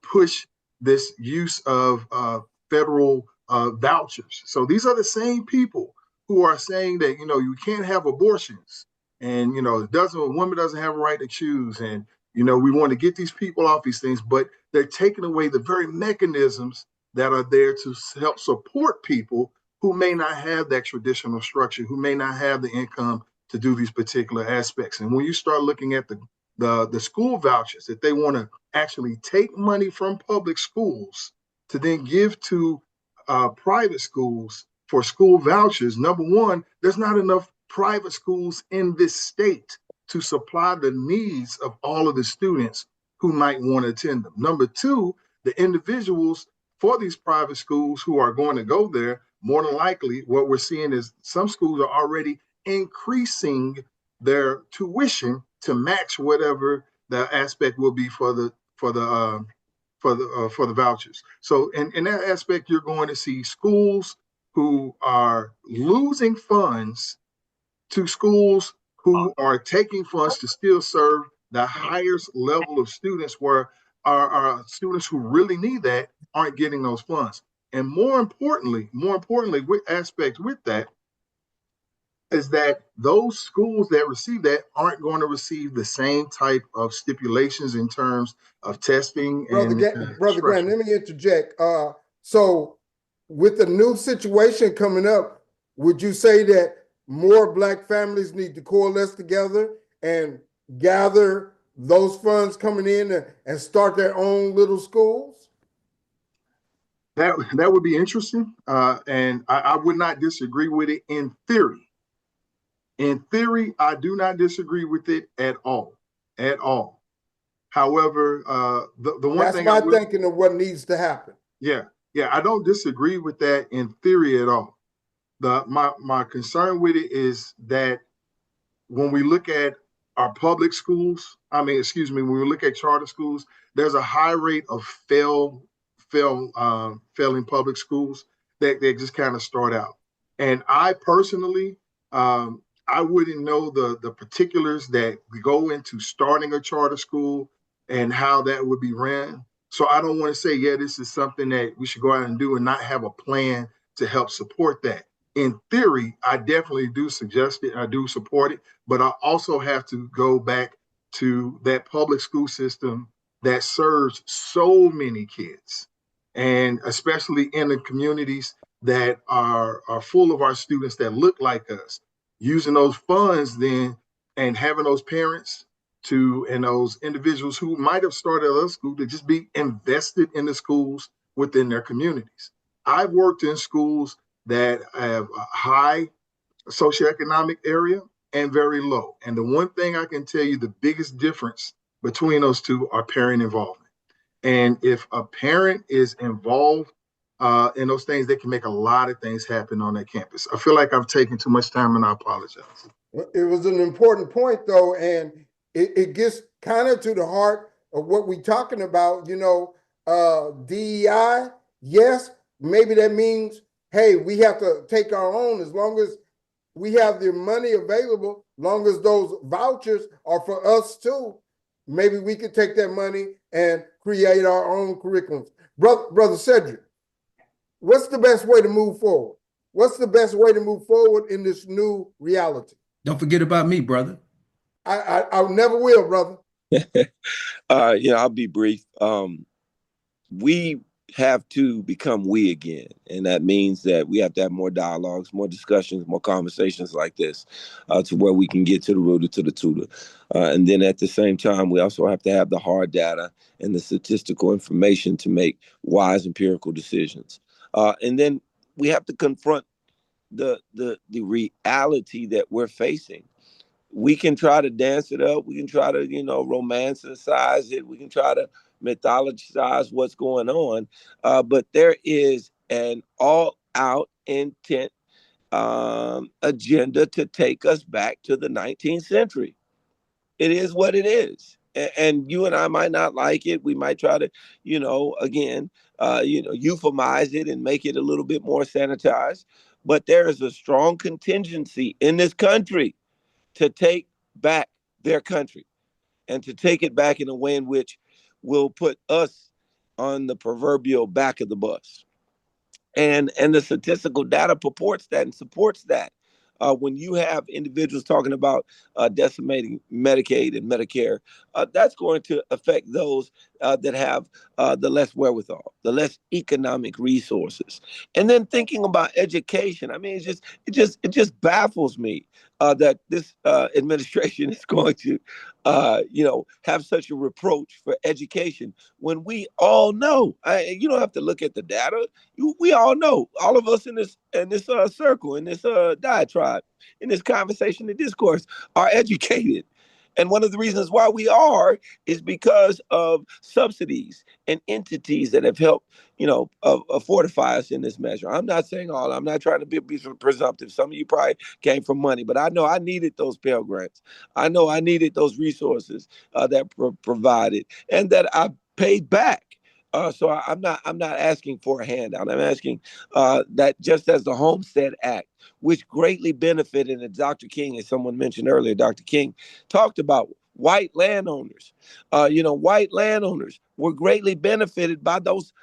push this use of federal vouchers. So these are the same people who are saying that, you can't have abortions, and, a woman doesn't have a right to choose. And, we want to get these people off these things, but they're taking away the very mechanisms that are there to help support people who may not have that traditional structure, who may not have the income to do these particular aspects. And when you start looking at the school vouchers, that they want to actually take money from public schools to then give to private schools, for school vouchers, number one, there's not enough private schools in this state to supply the needs of all of the students who might want to attend them. Number two, the individuals for these private schools who are going to go there, more than likely, what we're seeing is some schools are already increasing their tuition to match whatever the aspect will be for the vouchers. So in that aspect, you're going to see schools who are losing funds to schools who are taking funds to still serve the highest level of students, where our students who really need that aren't getting those funds. And more importantly, with aspect with that is that those schools that receive that aren't going to receive the same type of stipulations in terms of testing and Brother Grant, let me interject. So with the new situation coming up, would you say that more Black families need to coalesce together and gather those funds coming in and start their own little schools? That would be interesting, and I would not disagree with it in theory. In theory, I do not disagree with it at all, at all. However, the one That's thing my thinking of what needs to happen. Yeah, I don't disagree with that in theory at all. My concern with it is that when we look at our public schools, when we look at charter schools, there's a high rate of failing public schools that just kind of start out. And I personally, I wouldn't know the particulars that go into starting a charter school and how that would be ran. So I don't want to say, yeah, this is something that we should go out and do and not have a plan to help support that. In theory, I definitely do suggest it. I do support it, but I also have to go back to that public school system that serves so many kids, and especially in the communities that are full of our students that look like us. Using those funds then and having those parents and those individuals who might have started other school to just be invested in the schools within their communities. I've worked in schools that have a high socioeconomic area and very low. And the one thing I can tell you, the biggest difference between those two are parent involvement. And if a parent is involved in those things, they can make a lot of things happen on that campus. I feel like I've taken too much time and I apologize. It was an important point though, and it gets kind of to the heart of what we're talking about, DEI. Yes, maybe that means, hey, we have to take our own as long as we have the money available, long as those vouchers are for us too. Maybe we could take that money and create our own curriculums. Brother Sedric, what's the best way to move forward? What's the best way to move forward in this new reality? Don't forget about me, brother. I never will, brother. I'll be brief. We have to become we again. And that means that we have to have more dialogues, more discussions, more conversations like this to where we can get to the rooter, to the tutor. And then at the same time, we also have to have the hard data and the statistical information to make wise empirical decisions. And then we have to confront the reality that we're facing. We can try to dance it up. We can try to, romanticize it. We can try to mythologize what's going on. But there is an all-out intent agenda to take us back to the 19th century. It is what it is. And you and I might not like it. We might try to, euphemize it and make it a little bit more sanitized. But there is a strong contingency in this country to take back their country and to take it back in a way in which will put us on the proverbial back of the bus. And the statistical data purports that and supports that. When you have individuals talking about decimating Medicaid and Medicare, that's going to affect those that have the less wherewithal, the less economic resources. And then thinking about education, I mean, it just baffles me that this administration is going to, have such a reproach for education when we all know. You don't have to look at the data. We all know. All of us in this circle, in this diatribe, in this conversation, and discourse, are educated. And one of the reasons why we are is because of subsidies and entities that have helped, fortify us in this measure. I'm not saying all. I'm not trying to be presumptive. Some of you probably came from money, but I know I needed those Pell Grants. I know I needed those resources that provided and that I paid back. So I'm not asking for a handout. I'm asking that just as the Homestead Act, which greatly benefited, and Dr. King, as someone mentioned earlier, Dr. King talked about white landowners. White landowners were greatly benefited by those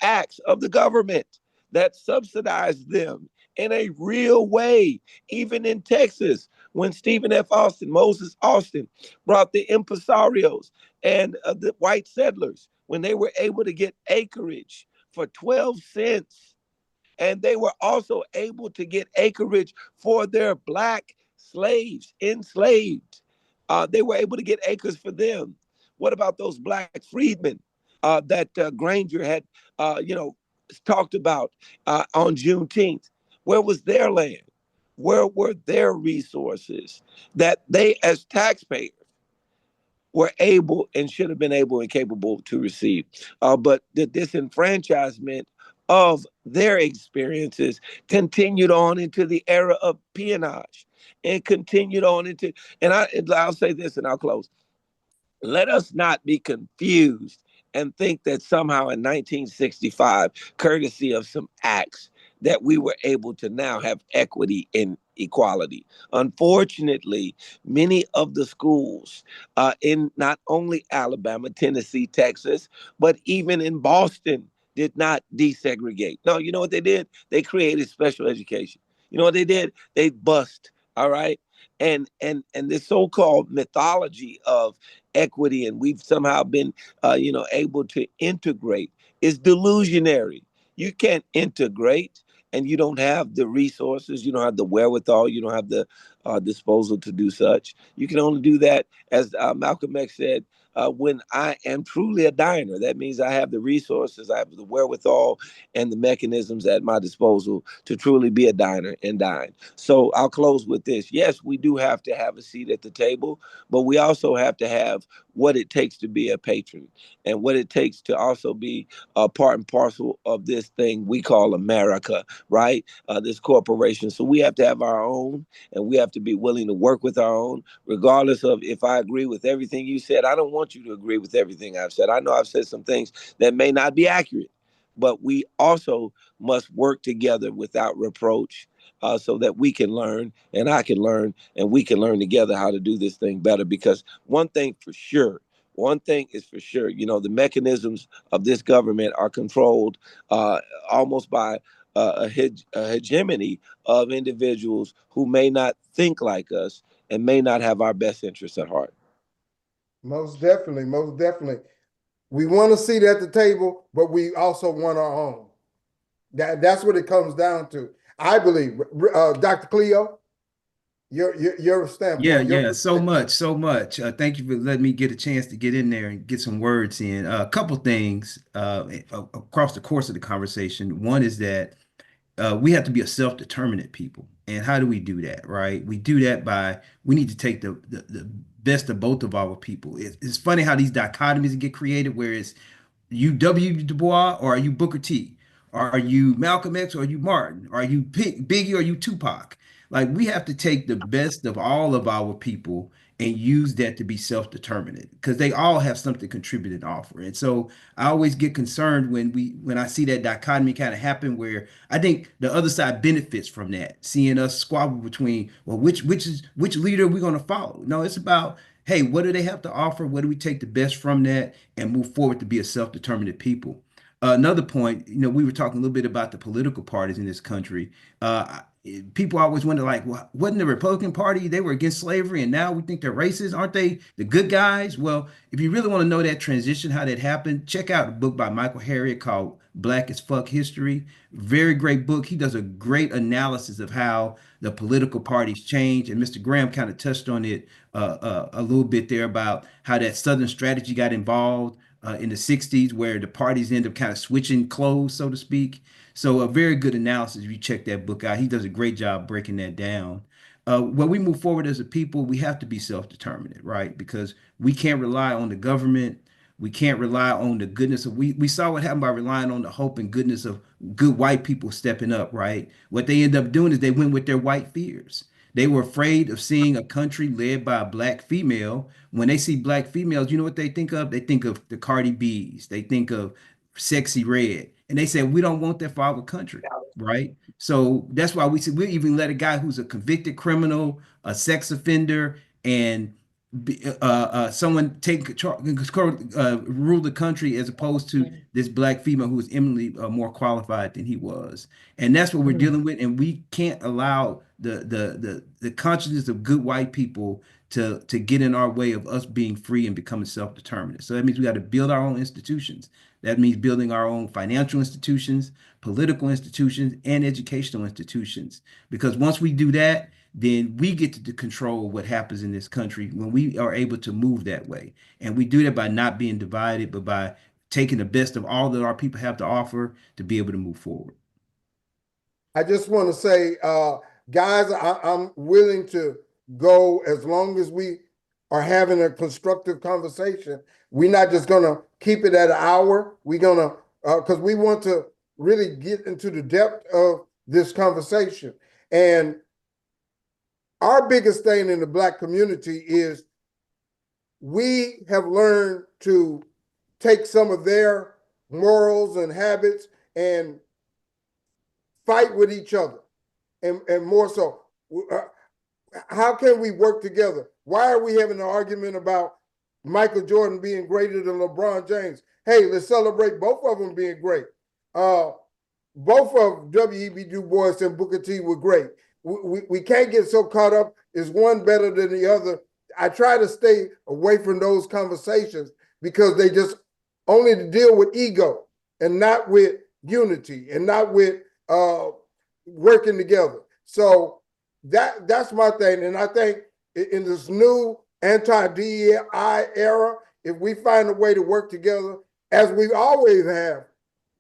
acts of the government that subsidized them in a real way. Even in Texas, when Stephen F. Austin, Moses Austin, brought the impresarios and the white settlers, when they were able to get acreage for 12 cents, and they were also able to get acreage for their black slaves, enslaved. They were able to get acres for them. What about those black freedmen that Granger had, talked about on Juneteenth? Where was their land? Where were their resources that they, as taxpayers, were able and should have been able and capable to receive? But the disenfranchisement of their experiences continued on into the era of peonage and continued on into, and I'll say this and I'll close. Let us not be confused and think that somehow in 1965, courtesy of some acts, that we were able to now have equity and equality. Unfortunately, many of the schools in not only Alabama, Tennessee, Texas, but even in Boston did not desegregate. No, you know what they did? They created special education. You know what they did? They bust, all right? And this so-called mythology of equity, and we've somehow been able to integrate, is delusionary. You can't integrate and you don't have the resources, you don't have the wherewithal, you don't have the disposal to do such. You can only do that, as Malcolm X said, when I am truly a diner. That means I have the resources, I have the wherewithal and the mechanisms at my disposal to truly be a diner and dine. So I'll close with this. Yes, we do have to have a seat at the table, but we also have to have what it takes to be a patron and what it takes to also be a part and parcel of this thing we call America, right? This corporation. So we have to have our own, and we have to be willing to work with our own, regardless of if I agree with everything you said. I don't want you to agree with everything I've said. I know I've said some things that may not be accurate, but we also must work together without reproach, so that we can learn and I can learn and we can learn together how to do this thing better. Because one thing is for sure, the mechanisms of this government are controlled almost by a hegemony of individuals who may not think like us and may not have our best interests at heart. Most definitely, most definitely. We want a seat at the table, but we also want our own. That's what it comes down to. I believe, Dr. Cleo, your standpoint. Yeah, so much. Thank you for letting me get a chance to get in there and get some words in. A couple things across the course of the conversation. One is that we have to be a self-determinant people. And how do we do that, right? We do that by, we need to take the best of both of our people. It's funny how these dichotomies get created, where it's you W. Du Bois or are you Booker T? Are you Malcolm X or are you Martin? Are you Biggie or are you Tupac? Like, we have to take the best of all of our people and use that to be self-determinant, because they all have something to contribute and offer. And so I always get concerned when I see that dichotomy kind of happen, where I think the other side benefits from that, seeing us squabble between, well, which leader are we going to follow? No, it's about, hey, what do they have to offer? What do we take the best from that and move forward to be a self-determined people? Another point, we were talking a little bit about the political parties in this country. People always wonder, like, well, wasn't the Republican Party, they were against slavery and now we think they're racist? Aren't they the good guys? Well, if you really want to know that transition, how that happened, check out a book by Michael Harriot called Black as Fuck History. Very great book. He does a great analysis of how the political parties change. And Mr. Graham kind of touched on it a little bit there about how that Southern strategy got involved in the 60s, where the parties end up kind of switching clothes, so to speak. So a very good analysis if you check that book out. He does a great job breaking that down. When we move forward as a people, we have to be self-determined, right? Because we can't rely on the government. We can't rely on the goodness of we saw what happened by relying on the hope and goodness of good white people stepping up, right? What they end up doing is they went with their white fears. They were afraid of seeing a country led by a black female. When they see black females, you know what they think of? They think of the Cardi B's. They think of Sexy Red. And they said, we don't want that for our country, right? So that's why we even let a guy who's a convicted criminal, a sex offender, and someone take control, rule the country as opposed to this black female who was eminently more qualified than he was. And that's what we're dealing with. And we can't allow the consciousness of good white people to get in our way of us being free and becoming self-determined. So that means we got to build our own institutions. That means building our own financial institutions, political institutions, and educational institutions. Because once we do that, then we get to control what happens in this country when we are able to move that way. And we do that by not being divided, but by taking the best of all that our people have to offer to be able to move forward. I just want to say, guys, I'm willing to go as long as we are having a constructive conversation. We're not just going to keep it at an hour. We're going to, because we want to really get into the depth of this conversation. And our biggest thing in the Black community is we have learned to take some of their morals and habits and fight with each other. And more so, how can we work together? Why are we having an argument about Michael Jordan being greater than LeBron James? Hey, let's celebrate both of them being great. Both of W.E.B. Du Bois and Booker T were great. We can't get so caught up, is one better than the other? I try to stay away from those conversations because they just only deal with ego and not with unity and not with working together. So that's my thing. And I think in this new anti-DEI era, if we find a way to work together, as we always have,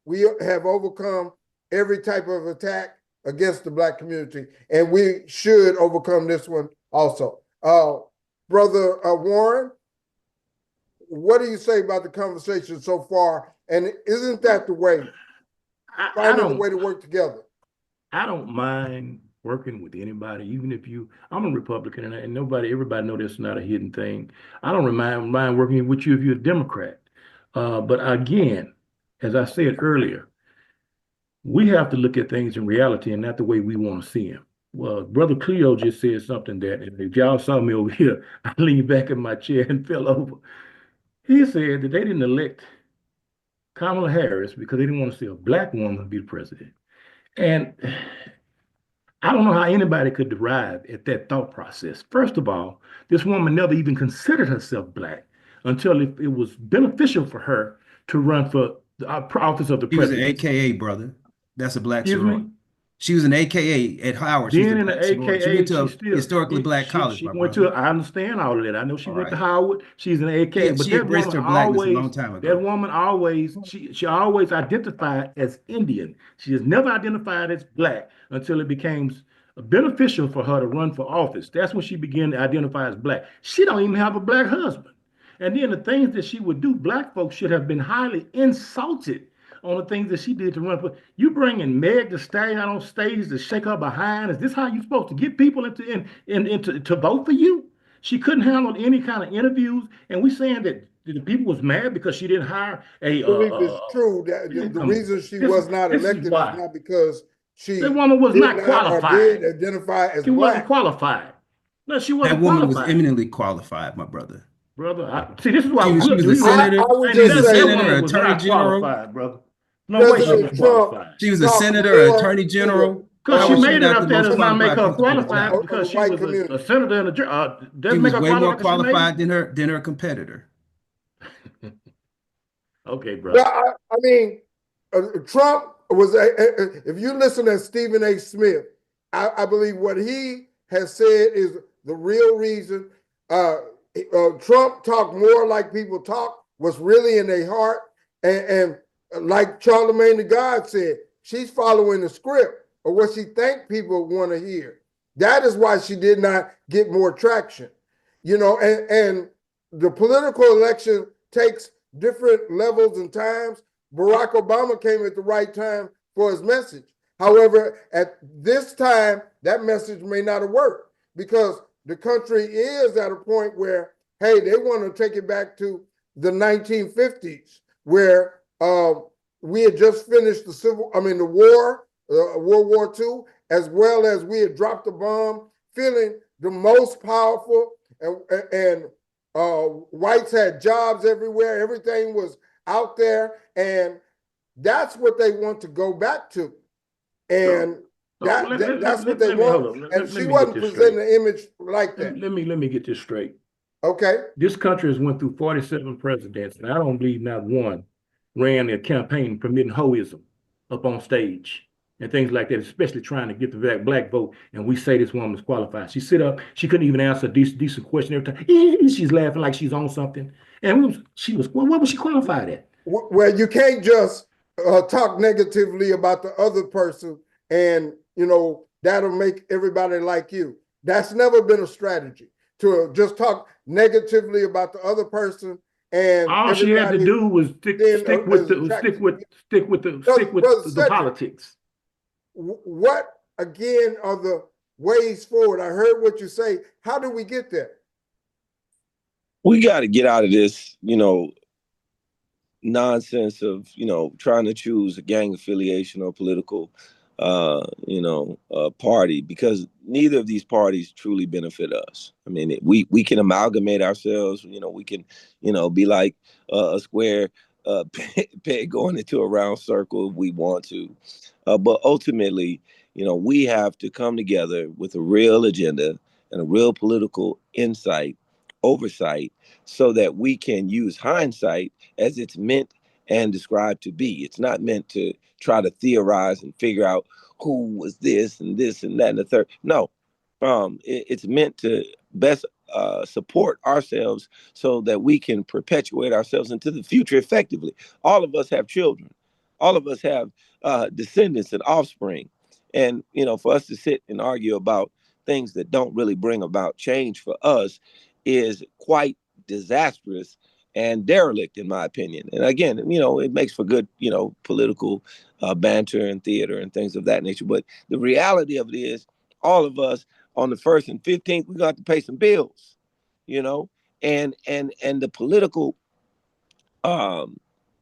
we have overcome every type of attack against the Black community, and we should overcome this one also. Brother Warren, what do you say about the conversation so far? And isn't that the way? Finding a way to work together. I don't mind working with anybody, even if I'm a Republican, and everybody know that's not a hidden thing. I don't mind working with you if you're a Democrat. But again, as I said earlier, we have to look at things in reality and not the way we want to see them. Well, Brother Cleo just said something that, if y'all saw me over here, I leaned back in my chair and fell over. He said that they didn't elect Kamala Harris because they didn't want to see a Black woman be the president. And I don't know how anybody could derive at that thought process. First of all, this woman never even considered herself Black until it was beneficial for her to run for the office of the president. She was an AKA, brother. That's a Black Excuse sorority. me? She was an AKA at Howard. Then in the AKA, she went to a historically Black college. She went to. I understand all of that. I know she went to Howard. She's an AKA, Yeah, but she that embraced woman her blackness always, a long time ago. that woman always, she always identified as Indian. She has never identified as Black until it became beneficial for her to run for office. That's when she began to identify as Black. She don't even have a Black husband. And then the things that she would do, Black folks should have been highly insulted on the things that she did to run for. You bringing Meg Thee Stallion out on stage to shake her behind. Is this how you supposed to get people to vote for you? She couldn't handle any kind of interviews. And we saying that the people was mad because she didn't hire a. I believe it's true that the reason she was not elected is not because she woman was not qualified. Or did identify as she Black. Wasn't qualified. No, she wasn't. That woman qualified. was eminently qualified, my brother. Brother, see, this is why she was a senator. I would just say, senator, attorney general, brother. No way she was qualified. She was a senator, attorney general. Because she made it up there does not make her qualified because she was a senator and a she was way more qualified than her competitor. Okay, brother. I mean, Trump was, if you listen to Stephen A. Smith, I believe what he has said is the real reason. Trump talked more like people talk, what's really in their heart. And like Charlemagne the God said, she's following the script or what she think people want to hear. That is why she did not get more traction. And the political election takes different levels and times. Barack Obama came at the right time for his message. However, at this time, that message may not have worked because the country is at a point where, hey, they want to take it back to the 1950s, where we had just finished the war, World War II, as well as we had dropped the bomb, feeling the most powerful, and whites had jobs everywhere. Everything was out there, and that's what they want to go back to. And that's what they want. And she wasn't presenting an image like that. Let me get this straight. Okay. This country has went through 47 presidents, and I don't believe not one ran a campaign permitting hoism up on stage and things like that, especially trying to get the black vote. And we say this woman is qualified. She sit up, she couldn't even answer a decent question every time. She's laughing like she's on something. And what was she qualified at? Well, you can't just talk negatively about the other person and, that'll make everybody like you. That's never been a strategy, to just talk negatively about the other person. And all she had to do was stick with the politics. What again are the ways forward? I heard what you say. How do we get there? We got to get out of this, nonsense of, trying to choose a gang affiliation or political, party, because neither of these parties truly benefit us. I mean, we can amalgamate ourselves, we can, be like a square peg going into a round circle if we want to. But ultimately, we have to come together with a real agenda and a real political oversight, so that we can use hindsight as it's meant and described to be. It's not meant to try to theorize and figure out who was this and that and the third. No, it's meant to best support ourselves so that we can perpetuate ourselves into the future effectively. All of us have children. All of us have descendants and offspring. And, for us to sit and argue about things that don't really bring about change for us is quite disastrous and derelict, in my opinion. And again, it makes for good, political banter and theater and things of that nature. But the reality of it is, all of us on the 1st and 15th, we're going to have to pay some bills, and the political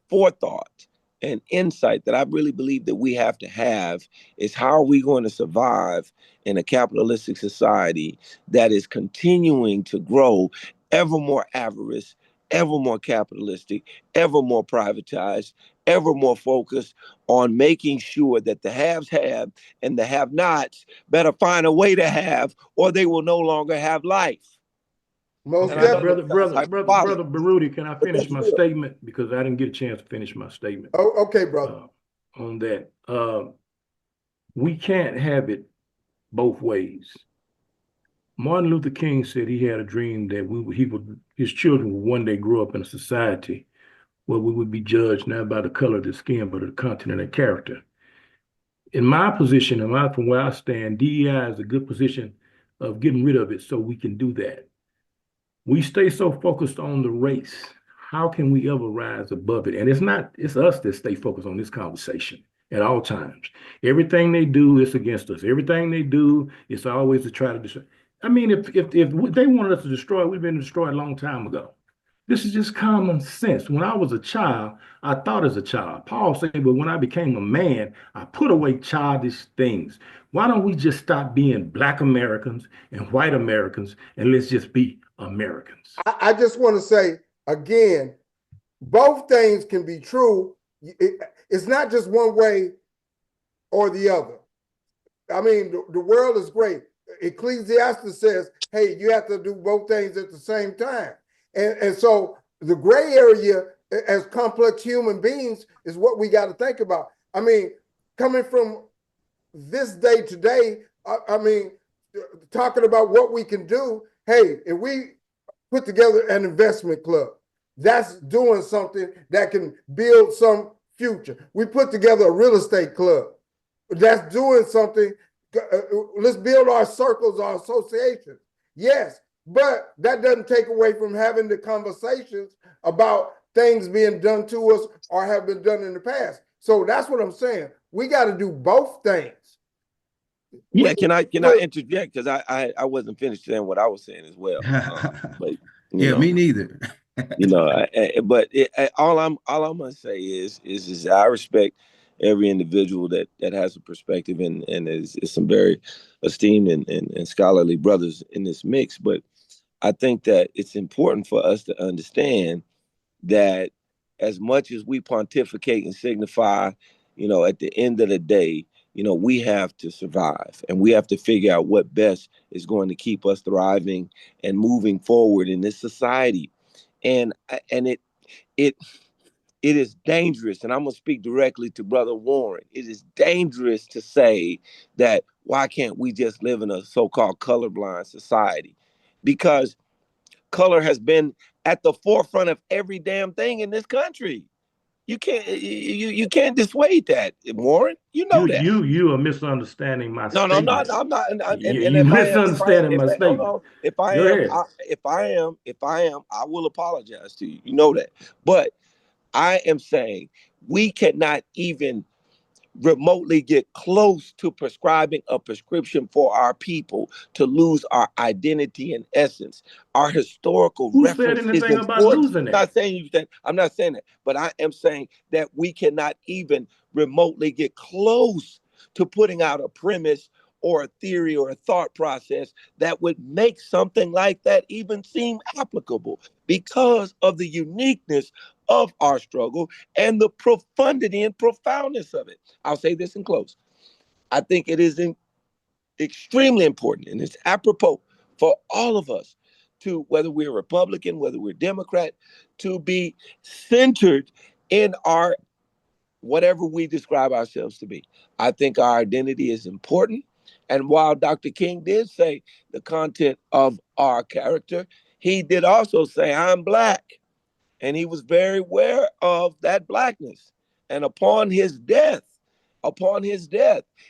forethought and insight that I really believe that we have to have is, how are we going to survive in a capitalistic society that is continuing to grow ever more avarice, ever more capitalistic, ever more privatized, ever more focused on making sure that the haves have and the have-nots better find a way to have, or they will no longer have life. Brother Baruti, can I finish my statement? Because I didn't get a chance to finish my statement. Oh, okay, brother. On that. We can't have it both ways. Martin Luther King said he had a dream that his children would one day grow up in a society where we would be judged not by the color of the skin, but of the content and character. In my position, from where I stand, DEI is a good position of getting rid of it so we can do that. We stay so focused on the race. How can we ever rise above it? And it's us that stay focused on this conversation at all times. Everything they do is against us. Everything they do is always to try to destroy. I mean, if they wanted us to destroy, we've been destroyed a long time ago. This is just common sense. When I was a child, I thought as a child. Paul said, but when I became a man, I put away childish things. Why don't we just stop being Black Americans and white Americans, and let's just be Americans? I just want to say, again, both things can be true. It's not just one way or the other. I mean, the world is great. Ecclesiastes says, hey, you have to do both things at the same time. And so the gray area as complex human beings is what we got to think about. I mean, coming from this day to day, I mean, talking about what we can do. Hey, if we put together an investment club, that's doing something that can build some future. We put together a real estate club, that's doing something. Let's build our circles, our associations. Yes, but that doesn't take away from having the conversations about things being done to us or have been done in the past. So that's what I'm saying. We got to do both things. Yeah, can I interject, because I wasn't finished saying what I was saying as well. But yeah, me neither. All I'm gonna say is I respect every individual that has a perspective, and is some very esteemed and scholarly brothers in this mix. But I think that it's important for us to understand that as much as we pontificate and signify, at the end of the day, we have to survive, and we have to figure out what best is going to keep us thriving and moving forward in this society. And it is dangerous, and I'm gonna speak directly to Brother Warren. It is dangerous to say that why can't we just live in a so-called colorblind society? Because color has been at the forefront of every damn thing in this country. You can't dissuade that, Warren. You know that. You are misunderstanding my No, I'm statement. not. And You misunderstanding my statement. if I Go am, ahead. I will apologize to you. You know that. But I am saying we cannot even remotely get close to prescribing a prescription for our people to lose our identity and essence. Our historical Who said reference is anything about important. losing it? I'm not saying that, but I am saying that we cannot even remotely get close to putting out a premise or a theory or a thought process that would make something like that even seem applicable, because of the uniqueness of our struggle and the profundity and profoundness of it. I'll say this in close. I think it is extremely important, and it's apropos for all of us to, whether we're Republican, whether we're Democrat, to be centered in our whatever we describe ourselves to be. I think our identity is important. And while Dr. King did say the content of our character, he did also say, I'm Black. And he was very aware of that Blackness. And upon his death,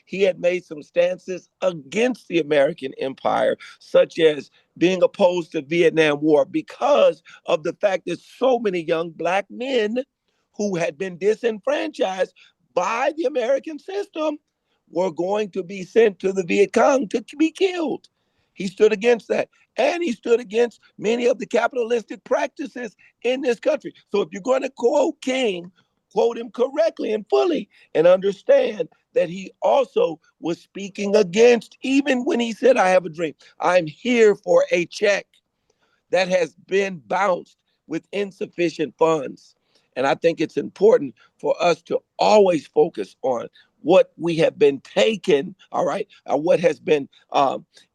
he had made some stances against the American empire, such as being opposed to Vietnam War, because of the fact that so many young Black men who had been disenfranchised by the American system were going to be sent to the Viet Cong to be killed. He stood against that. And he stood against many of the capitalistic practices in this country. So if you're going to quote King, quote him correctly and fully, and understand that he also was speaking against, even when he said, I have a dream, I'm here for a check that has been bounced with insufficient funds. And I think it's important for us to always focus on what we have been taken, all right, what has been,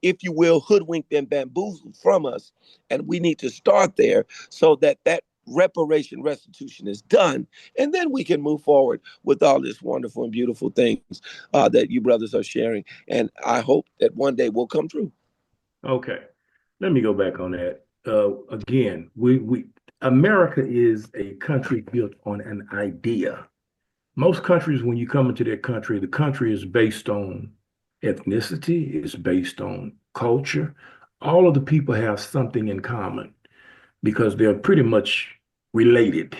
if you will, hoodwinked and bamboozled from us. And we need to start there so that restitution is done. And then we can move forward with all this wonderful and beautiful things that you brothers are sharing. And I hope that one day will come true. Okay, let me go back on that. Again, America is a country built on an idea. Most countries, when you come into their country, the country is based on ethnicity, it's based on culture. All of the people have something in common because they're pretty much related.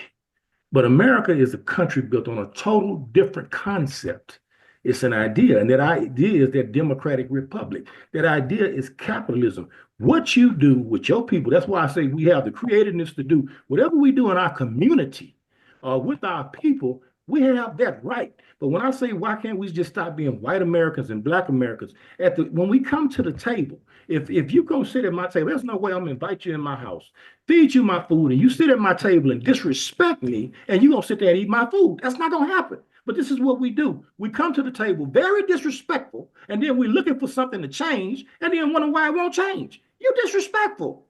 But America is a country built on a total different concept. It's an idea, and that idea is that democratic republic. That idea is capitalism. What you do with your people, that's why I say we have the creativeness to do whatever we do in our community with our people, we have that right. But when I say why can't we just stop being white Americans and Black Americans, when we come to the table, if you go sit at my table, there's no way I'm gonna invite you in my house, feed you my food, and you sit at my table and disrespect me, and you gonna sit there and eat my food. That's not gonna happen. But this is what we do. We come to the table very disrespectful, and then we're looking for something to change, and then wonder why it won't change. You're disrespectful.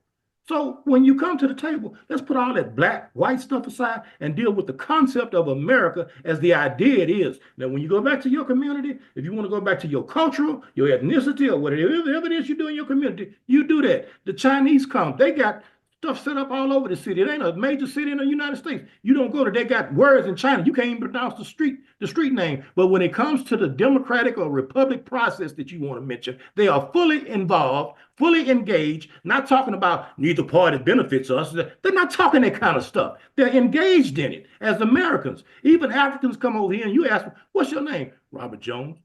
So when you come to the table, let's put all that black, white stuff aside and deal with the concept of America as the idea it is. Now, when you go back to your community, if you want to go back to your cultural, your ethnicity, or whatever it is you do in your community, you do that. The Chinese come, they got stuff set up all over the city. It ain't a major city in the United States. You don't go to, they got words in China. You can't even pronounce the street name. But when it comes to the democratic or republic process that you want to mention, they are fully involved, fully engaged, not talking about neither party benefits us. They're not talking that kind of stuff. They're engaged in it as Americans. Even Africans come over here and you ask them, what's your name? Robert Jones.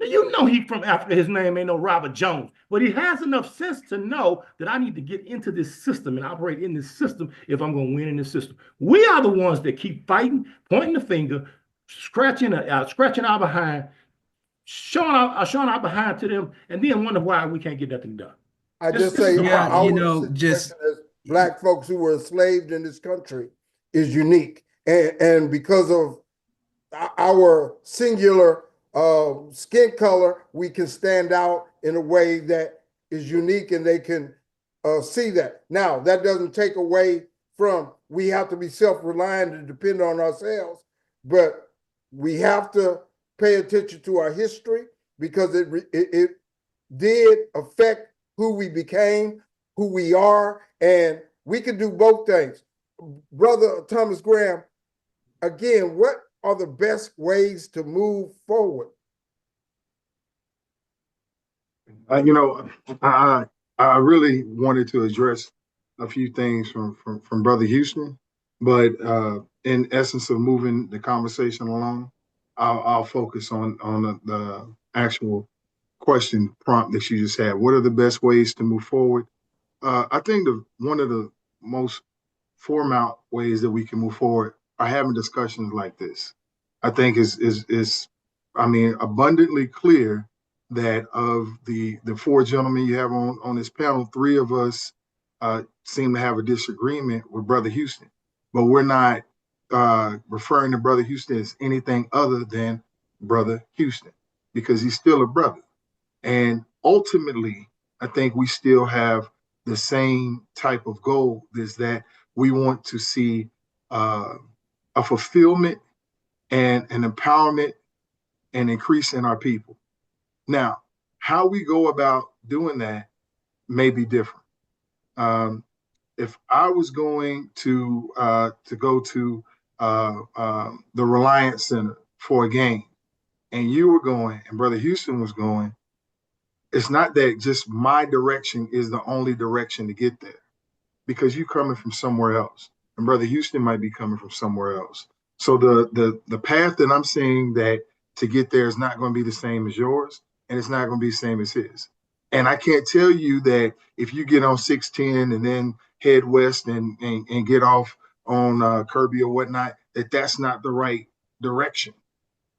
You know he from Africa. His name ain't no Robert Jones, but he has enough sense to know that I need to get into this system and operate in this system if I'm going to win in this system. We are the ones that keep fighting, pointing the finger, scratching our behind, showing our behind to them, and then wonder why we can't get nothing done. I just say Yeah, our you know, situation just as Black folks who were enslaved in this country is unique, and because of our singular skin color, we can stand out in a way that is unique, and they can see that. Now, that doesn't take away from we have to be self-reliant and depend on ourselves, but we have to pay attention to our history because it did affect who we became, who we are, and we can do both things. Brother Thomas Graham, again, what are the best ways to move forward? You know, I really wanted to address a few things from Brother Houston, but in essence of moving the conversation along, I'll focus on the actual question prompt that you just had. What are the best ways to move forward? I think one of the most formal ways that we can move forward are having discussions like this. I think is I mean, abundantly clear that of the four gentlemen you have on this panel, three of us seem to have a disagreement with Brother Houston, but we're not referring to Brother Houston as anything other than Brother Houston because he's still a brother. And ultimately, I think we still have the same type of goal, is that we want to see a fulfillment and an empowerment and increase in our people. Now, how we go about doing that may be different. If I was going to go to the Reliance Center for a game, and you were going, and Brother Houston was going, it's not that just my direction is the only direction to get there, because you're coming from somewhere else, and Brother Houston might be coming from somewhere else. So the path that I'm seeing that to get there is not going to be the same as yours, and it's not going to be the same as his. And I can't tell you that if you get on 610 and then head west and get off on Kirby or whatnot, that's not the right direction,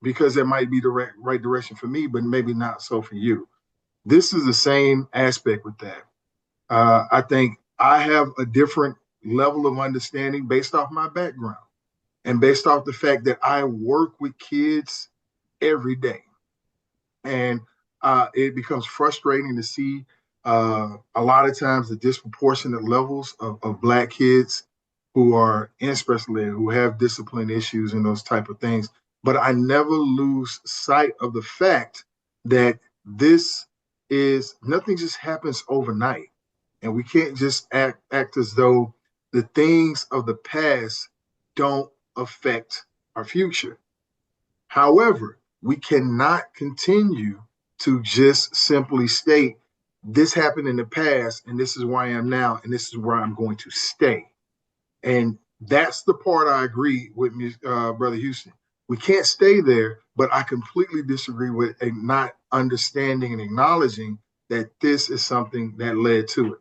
because it might be the right direction for me, but maybe not so for you. This is the same aspect with that. I think I have a different level of understanding based off my background and based off the fact that I work with kids every day. And it becomes frustrating to see a lot of times the disproportionate levels of Black kids who are in special ed, who have discipline issues and those type of things. But I never lose sight of the fact that nothing just happens overnight. And we can't just act as though the things of the past don't affect our future. However, we cannot continue to just simply state this happened in the past and this is where I am now and this is where I'm going to stay. And that's the part I agree with me, Brother Houston. We can't stay there, but I completely disagree with not understanding and acknowledging that this is something that led to it.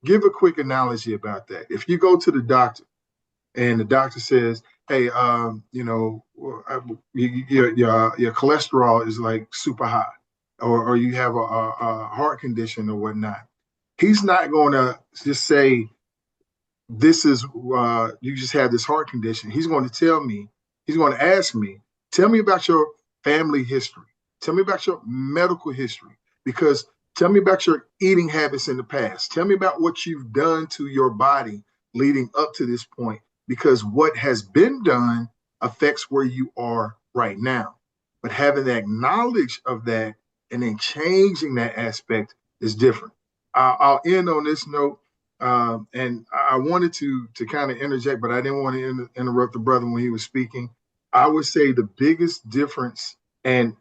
Give a quick analogy about that. If you go to the doctor and the doctor says, hey, your cholesterol is like super high, or you have a heart condition or whatnot, he's not going to just say, this is, you just had this heart condition. He's going to ask me, tell me about your family history. Tell me about your medical history, because Tell me about your eating habits in the past. Tell me about what you've done to your body leading up to this point, because what has been done affects where you are right now. But having that knowledge of that and then changing that aspect is different. I'll end on this note. And I wanted to kind of interject, but I didn't want to interrupt the brother when he was speaking. I would say the biggest difference, and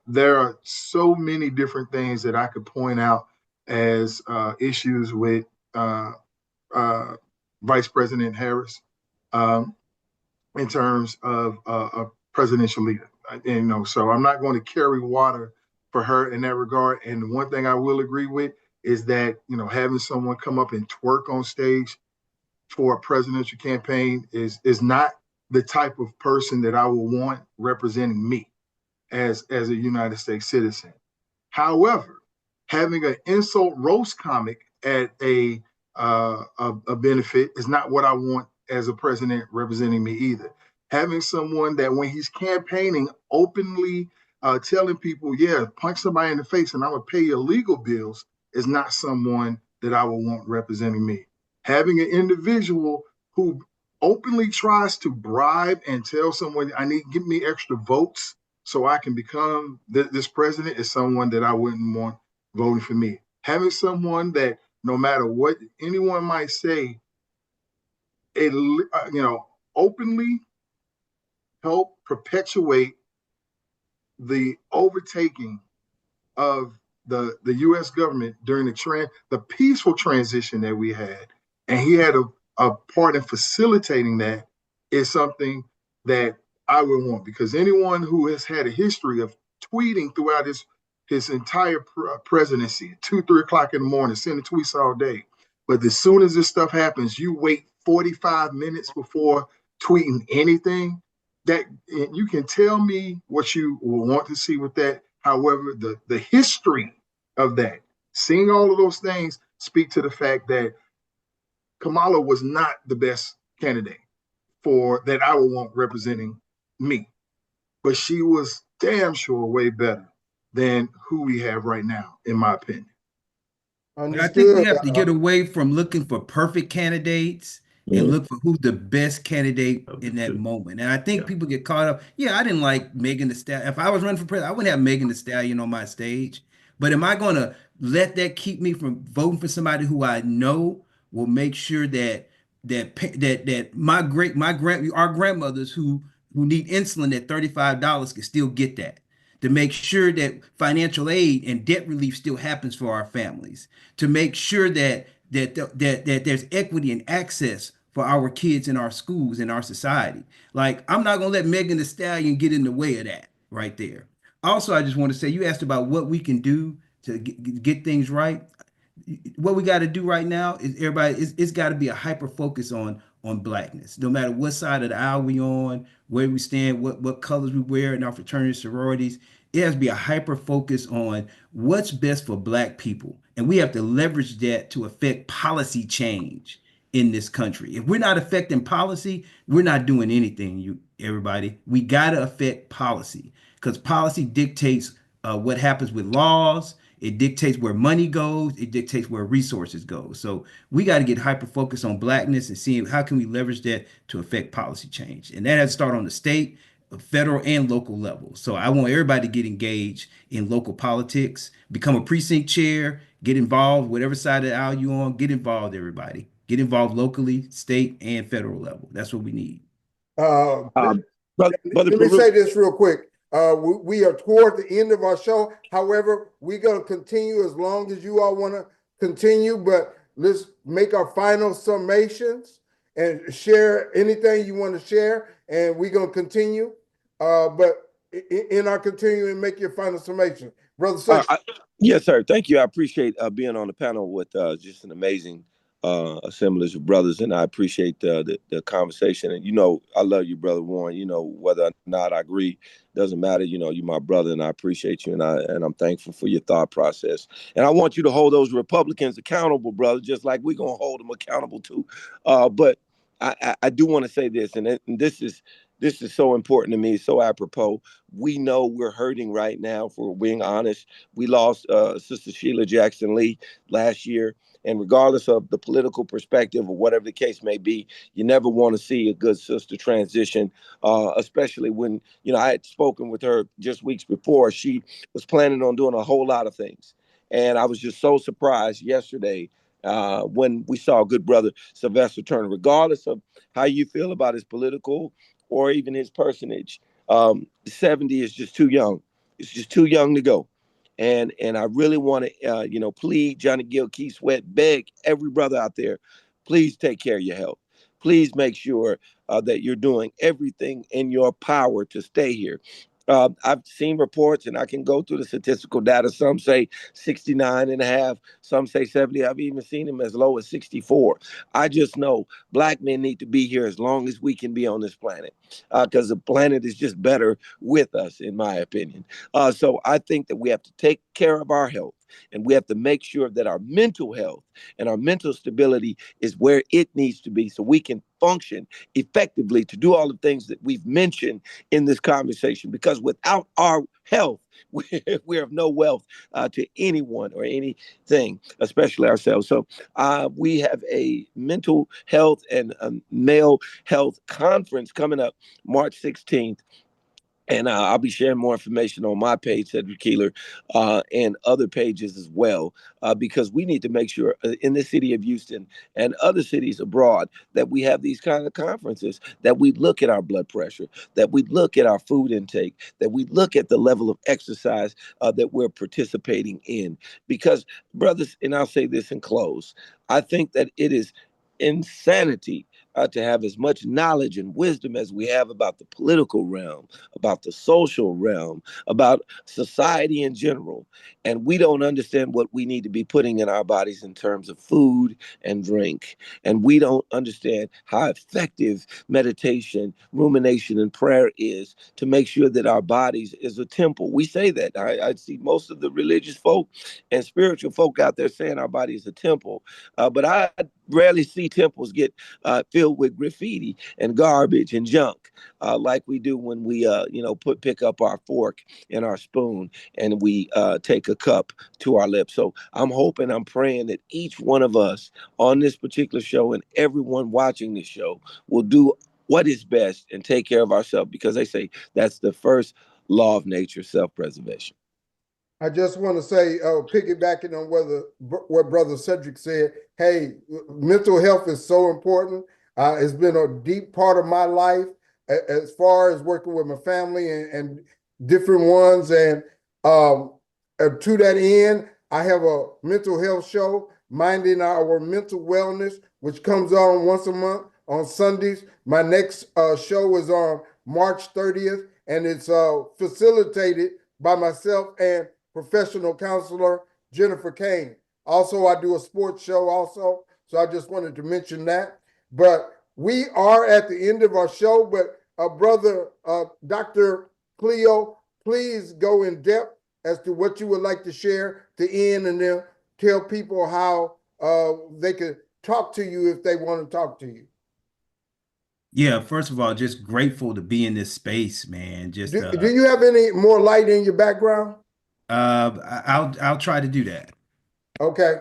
there are so many different things that I could point out as issues with uh, uh, Vice President Harris um, in terms of a presidential leader. So I'm not going to carry water for her in that regard. And the one thing I will agree with is that, having someone come up and twerk on stage for a presidential campaign is not the type of person that I would want representing me as a United States citizen. However, having an insult roast comic at a benefit is not what I want as a president representing me either. Having someone that when he's campaigning openly telling people, yeah, punch somebody in the face and I'm gonna pay your legal bills is not someone that I would want representing me. Having an individual who openly tries to bribe and tell someone, give me extra votes so I can become this president is someone that I wouldn't want voting for me. Having someone that no matter what anyone might say, it openly help perpetuate the overtaking of the U.S. government during the peaceful transition that we had, and he had a part in facilitating that is something that I would want, because anyone who has had a history of tweeting throughout his entire presidency, 2, 3 o'clock in the morning, sending tweets all day. But as soon as this stuff happens, you wait 45 minutes before tweeting anything. That you can tell me what you will want to see with that. However, the history of that, seeing all of those things speak to the fact that Kamala was not the best candidate for that I would want representing me, but she was damn sure way better than who we have right now, in my opinion. But I think we Understood. have to get away from looking for perfect candidates and look for who's the best candidate in that moment. And I think people get caught up. Yeah, I didn't like Megan Thee Stallion. If I was running for president, I wouldn't have Megan Thee Stallion on my stage. But am I going to let that keep me from voting for somebody who I know will make sure that our grandmothers who need insulin at $35 can still get that? To make sure that financial aid and debt relief still happens for our families, to make sure that there's equity and access for our kids in our schools, in our society. Like, I'm not gonna let Megan Thee Stallion get in the way of that right there. Also, I just want to say, you asked about what we can do to get things right. What we got to do right now is it's got to be a hyper focus on blackness, no matter what side of the aisle we on, where we stand, what colors we wear in our fraternities, sororities. It has to be a hyper focus on what's best for black people, and we have to leverage that to affect policy change in this country. If we're not affecting policy, we're not doing anything. Everybody, we got to affect policy, because policy dictates what happens with laws. It dictates where money goes. It dictates where resources go. So we got to get hyper focused on blackness and seeing how can we leverage that to affect policy change. And that has to start on the state, federal, and local level. So I want everybody to get engaged in local politics, become a precinct chair, get involved, whatever side of the aisle you're on, get involved, everybody. Get involved locally, state, and federal level. That's what we need. Brother Let me Peru. say this real quick. We are toward the end of our show. However, we're going to continue as long as you all want to continue, but let's make our final summations and share anything you want to share, and we're going to continue. But in our continuing, make your final summation. Brother Sedric. Yes, sir. Thank you. I appreciate being on the panel with just an amazing assemblage of brothers, and I appreciate the conversation. And I love you, Brother Warren. Whether or not I agree doesn't matter. You're my brother, and I appreciate you, and I'm thankful for your thought process. And I want you to hold those Republicans accountable, brother, just like we're gonna hold them accountable too. But I do want to say this, and this is this is so important to me, so apropos. We know we're hurting right now, if we're being honest. We lost Sister Sheila Jackson Lee last year. And regardless of the political perspective or whatever the case may be, you never want to see a good sister transition, especially when, I had spoken with her just weeks before. She was planning on doing a whole lot of things. And I was just so surprised yesterday when we saw good brother Sylvester Turner, regardless of how you feel about his political or even his personage. 70 is just too young. It's just too young to go. And I really want to, plead, Johnny Gill, Keith Sweat, beg every brother out there, please take care of your health. Please make sure that you're doing everything in your power to stay here. I've seen reports, and I can go through the statistical data. Some say 69 and a half, some say 70. I've even seen them as low as 64. I just know Black men need to be here as long as we can be on this planet, because the planet is just better with us, in my opinion. So I think that we have to take care of our health, and we have to make sure that our mental health and our mental stability is where it needs to be, so we can function effectively to do all the things that we've mentioned in this conversation. Because without our health, we're of no wealth to anyone or anything, especially ourselves. So we have a mental health and male health conference coming up March 16th. And I'll be sharing more information on my page, Sedric Keeler, and other pages as well, because we need to make sure in the city of Houston and other cities abroad that we have these kind of conferences, that we look at our blood pressure, that we look at our food intake, that we look at the level of exercise that we're participating in. Because, brothers, and I'll say this in close, I think that it is insanity to have as much knowledge and wisdom as we have about the political realm, about the social realm, about society in general. And we don't understand what we need to be putting in our bodies in terms of food and drink. And we don't understand how effective meditation, rumination, and prayer is to make sure that our bodies is a temple. We say that. I see most of the religious folk and spiritual folk out there saying our body is a temple. But I rarely see temples get filled with graffiti and garbage and junk, like we do when we, pick up our fork and our spoon and we take a cup to our lips. So I'm hoping, I'm praying that each one of us on this particular show and everyone watching this show will do what is best and take care of ourselves, because they say that's the first law of nature, self-preservation. I just want to say, piggybacking on what Brother Sedric said, hey, mental health is so important. It's been a deep part of my life as far as working with my family and different ones. And to that end, I have a mental health show, Minding Our Mental Wellness, which comes on once a month on Sundays. My next show is on March 30th, and it's facilitated by myself and professional counselor Jennifer Kane. Also, I do a sports show also, so I just wanted to mention that. But we are at the end of our show, but brother Dr. Cleo, please go in depth as to what you would like to share to end, and then tell people how they could talk to you if they want to talk to you. Yeah, first of all, just grateful to be in this space, man. Just do you have any more light in your background? I'll try to do that. Okay.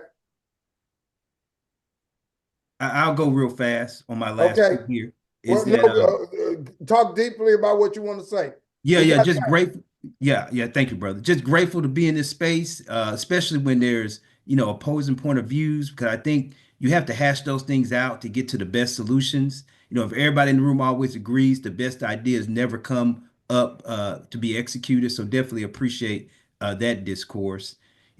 I'll go real fast on my last Okay. two here. Well, Is that talk deeply about what you want to say. yeah, just grateful. Yeah, thank you, brother. Just grateful to be in this space, especially when there's, opposing point of views, because I think you have to hash those things out to get to the best solutions. If everybody in the room always agrees, the best ideas never come up to be executed. So definitely appreciate that discourse.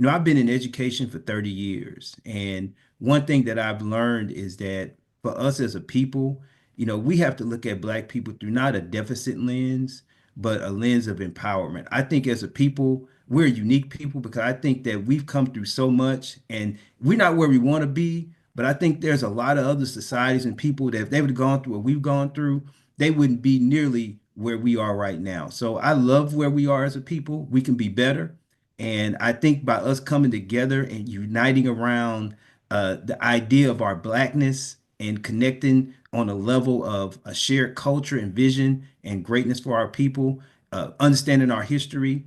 I've been in education for 30 years, and one thing that I've learned is that for us as a people, we have to look at Black people through not a deficit lens, but a lens of empowerment. I think as a people, we're unique people, because I think that we've come through so much and we're not where we want to be. But I think there's a lot of other societies and people that if they would have gone through what we've gone through, they wouldn't be nearly where we are right now. So I love where we are as a people. We can be better. And I think by us coming together and uniting around the idea of our Blackness and connecting on a level of a shared culture and vision and greatness for our people, understanding our history,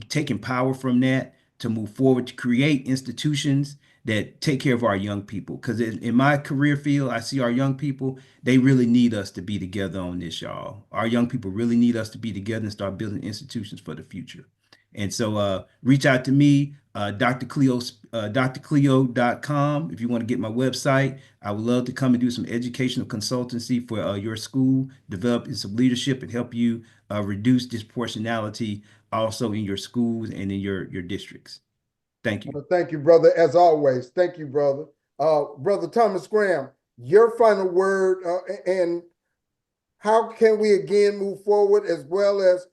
taking power from that to move forward to create institutions that take care of our young people. Because in my career field, I see our young people, they really need us to be together on this, y'all. Our young people really need us to be together and start building institutions for the future. And so reach out to me, Dr. Cleo, drcleo.com. If you want to get my website, I would love to come and do some educational consultancy for your school, develop some leadership and help you reduce disproportionality also in your schools and in your districts. Thank you. Well, thank you, brother, as always. Thank you, brother. Brother Thomas Graham, your final word, and how can we again move forward, as well as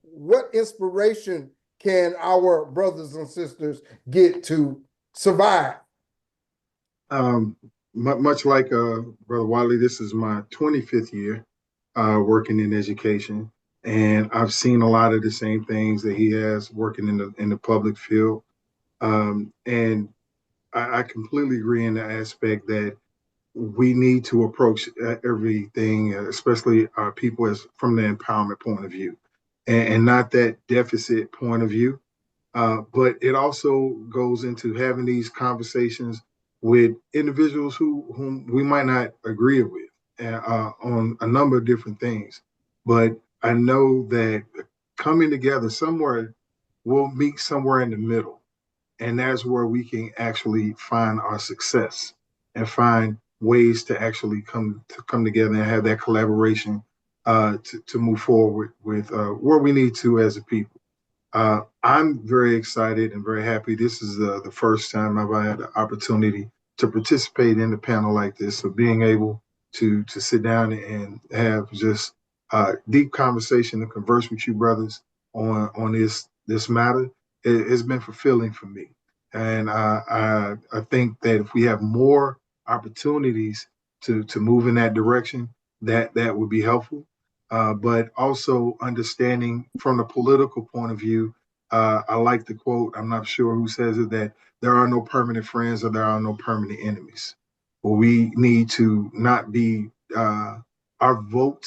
what inspiration can our brothers and sisters get to survive? Much like Brother Wadley, this is my 25th year working in education, and I've seen a lot of the same things that he has working in the public field. And I completely agree in the aspect that we need to approach everything, especially our people, as from the empowerment point of view, and not that deficit point of view. But it also goes into having these conversations with individuals whom we might not agree with on a number of different things. But I know that coming together somewhere, we'll meet somewhere in the middle. And that's where we can actually find our success and find ways to actually come together and have that collaboration to move forward with where we need to as a people. I'm very excited and very happy. This is the first time I've had the opportunity to participate in a panel like this. So being able to sit down and have just deep conversation and converse with you brothers on this matter, it's been fulfilling for me. And I think that if we have more opportunities to move in that direction, that would be helpful. But also understanding from the political point of view, I like the quote, I'm not sure who says it, that there are no permanent friends or there are no permanent enemies. Well, we need to not be, our vote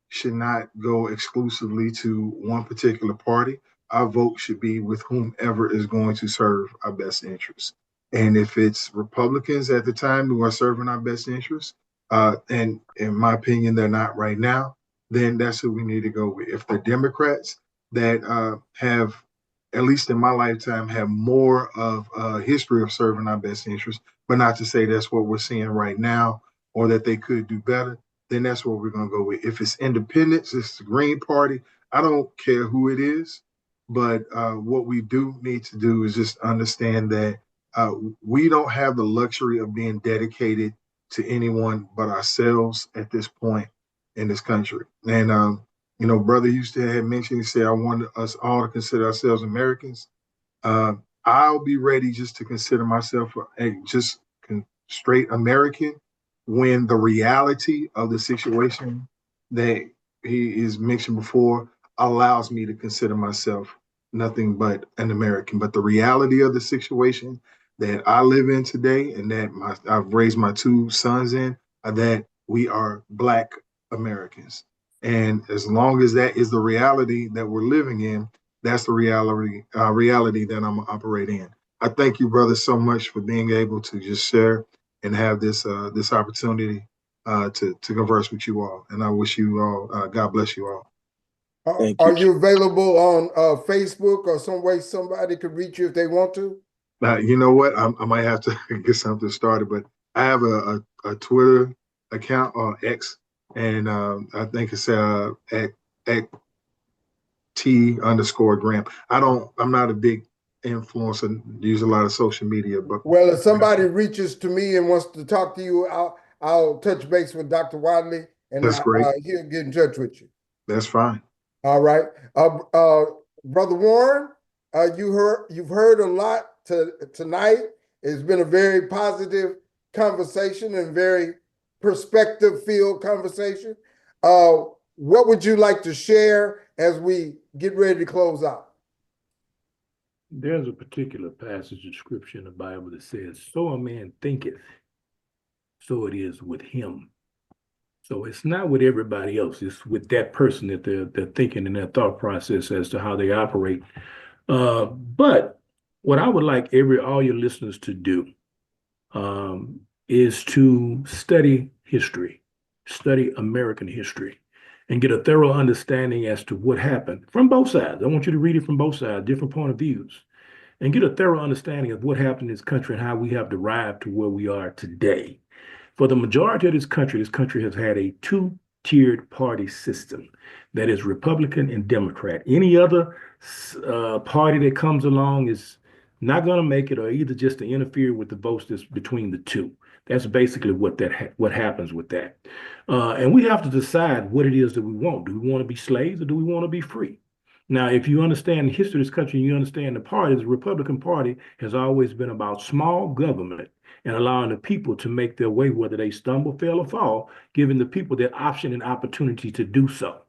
should not go exclusively to one particular party. Our vote should be with whomever is going to serve our best interests. And if it's Republicans at the time who are serving our best interests, and in my opinion, they're not right now, then that's who we need to go with. If the Democrats that have, at least in my lifetime, have more of a history of serving our best interests, but not to say that's what we're seeing right now or that they could do better, then that's what we're going to go with. If it's independents, it's the Green Party, I don't care who it is, but what we do need to do is just understand that we don't have the luxury of being dedicated to anyone but ourselves at this point in this country. And, brother Houston had mentioned, he said, I want us all to consider ourselves Americans. I'll be ready just to consider myself just straight American when the reality of the situation that he is mentioned before allows me to consider myself nothing but an American. But the reality of the situation that I live in today and that I've raised my two sons in are that we are Black Americans. And as long as that is the reality that we're living in, that's the reality that I'm operating in. I thank you, brother, so much for being able to just share and have this opportunity to converse with you all. And I wish you all, God bless you all. Are you available on Facebook or some way somebody could reach you if they want to? You know what? I might have to get something started, but I have a Twitter account on X, and I think it's at T_Graham. I'm not a big influencer, use a lot of social media, but well, if somebody reaches to me and wants to talk to you, I'll touch base with Dr. Wadley, and that's great. He'll get in touch with you. That's fine. All right, Brother Warren, you've heard a lot tonight. It's been a very positive conversation and very perspective-filled conversation. What would you like to share as we get ready to close out? There's a particular passage of scripture in the Bible that says, so a man thinketh, so it is with him. So it's not with everybody else. It's with that person that they're thinking in their thought process as to how they operate. But what I would like all your listeners to do is to study history, study American history, and get a thorough understanding as to what happened from both sides. I want you to read it from both sides, different point of views, and get a thorough understanding of what happened in this country and how we have arrived to where we are today. For the majority of this country has had a two-tiered party system that is Republican and Democrat. Any other party that comes along is not going to make it, or either just to interfere with the votes that's between the two. That's basically what happens with that. And we have to decide what it is that we want. Do we want to be slaves, or do we want to be free? Now, if you understand the history of this country and you understand the party, the Republican Party has always been about small government and allowing the people to make their way, whether they stumble, fail, or fall, giving the people that option and opportunity to do so.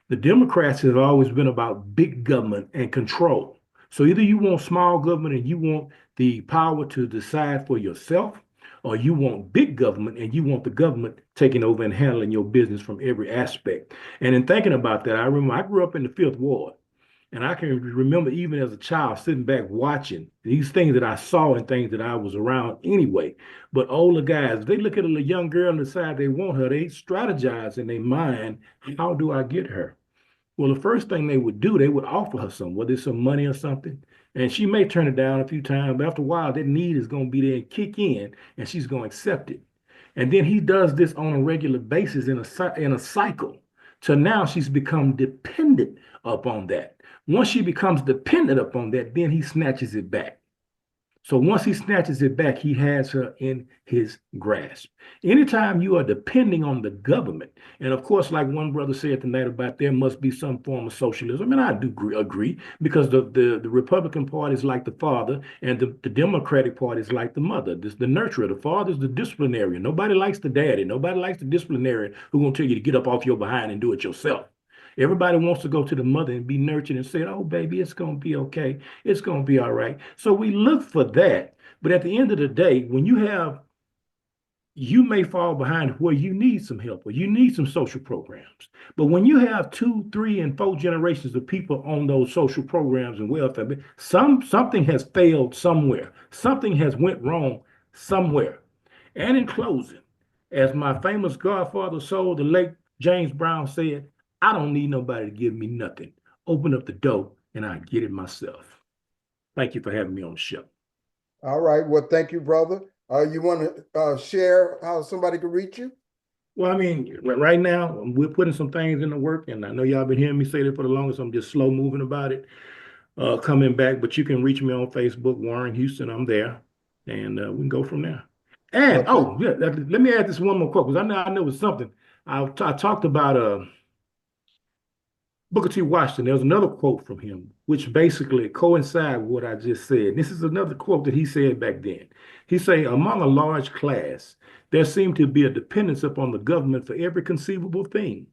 The Democrats have always been about big government and control. So either you want small government and you want the power to decide for yourself, or you want big government and you want the government taking over and handling your business from every aspect. And in thinking about that, I remember I grew up in the Fifth Ward. And I can remember even as a child sitting back watching these things that I saw and things that I was around anyway. But older guys, they look at a young girl and decide they want her. They strategize in their mind, how do I get her? Well, the first thing they would do, they would offer her some, whether it's some money or something. And she may turn it down a few times, but after a while, that need is going to be there and kick in, and she's going to accept it. And then he does this on a regular basis in a cycle. So now she's become dependent upon that. Once she becomes dependent upon that, then he snatches it back. So once he snatches it back, he has her in his grasp. Anytime you are depending on the government, and of course, like one brother said tonight about there must be some form of socialism, and I do agree, because the Republican Party is like the father, and the Democratic Party is like the mother. This the nurturer. The father is the disciplinarian. Nobody likes the daddy. Nobody likes the disciplinarian who's going to tell you to get up off your behind and do it yourself. Everybody wants to go to the mother and be nurtured and say, oh, baby, it's going to be okay. It's going to be all right. So we look for that. But at the end of the day, when you may fall behind where you need some help or you need some social programs. But when you have 2, 3, and 4 generations of people on those social programs and welfare, something has failed somewhere. Something has went wrong somewhere. And in closing, as my famous godfather soul, the late James Brown said, I don't need nobody to give me nothing. Open up the door and I get it myself. Thank you for having me on the show. All right. Well, thank you, brother. You want to share how somebody can reach you? Well, I mean, right now, we're putting some things in the work, and I know y'all been hearing me say that for the longest. I'm just slow moving about it, coming back. But you can reach me on Facebook, Warren Houston. I'm there, and we can go from there. And, let me add this one more quote, because I know it's something. I talked about Booker T. Washington. There was another quote from him, which basically coincides with what I just said. This is another quote that he said back then. He said, among a large class, there seemed to be a dependence upon the government for every conceivable thing.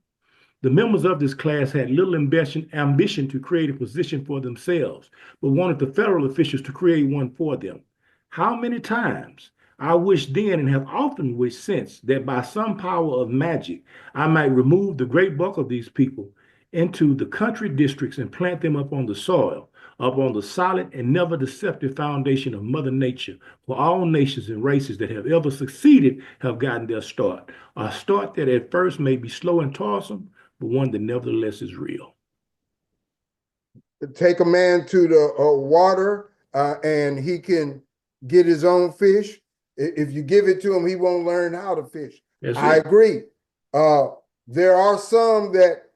The members of this class had little ambition to create a position for themselves, but wanted the federal officials to create one for them. How many times I wished then and have often wished since that by some power of magic, I might remove the great bulk of these people into the country districts and plant them up on the soil, up on the solid and never deceptive foundation of Mother Nature, where all nations and races that have ever succeeded have gotten their start. A start that at first may be slow and toilsome, but one that nevertheless is real. Take a man to the water and he can get his own fish. If you give it to him, he won't learn how to fish. I agree. There are some that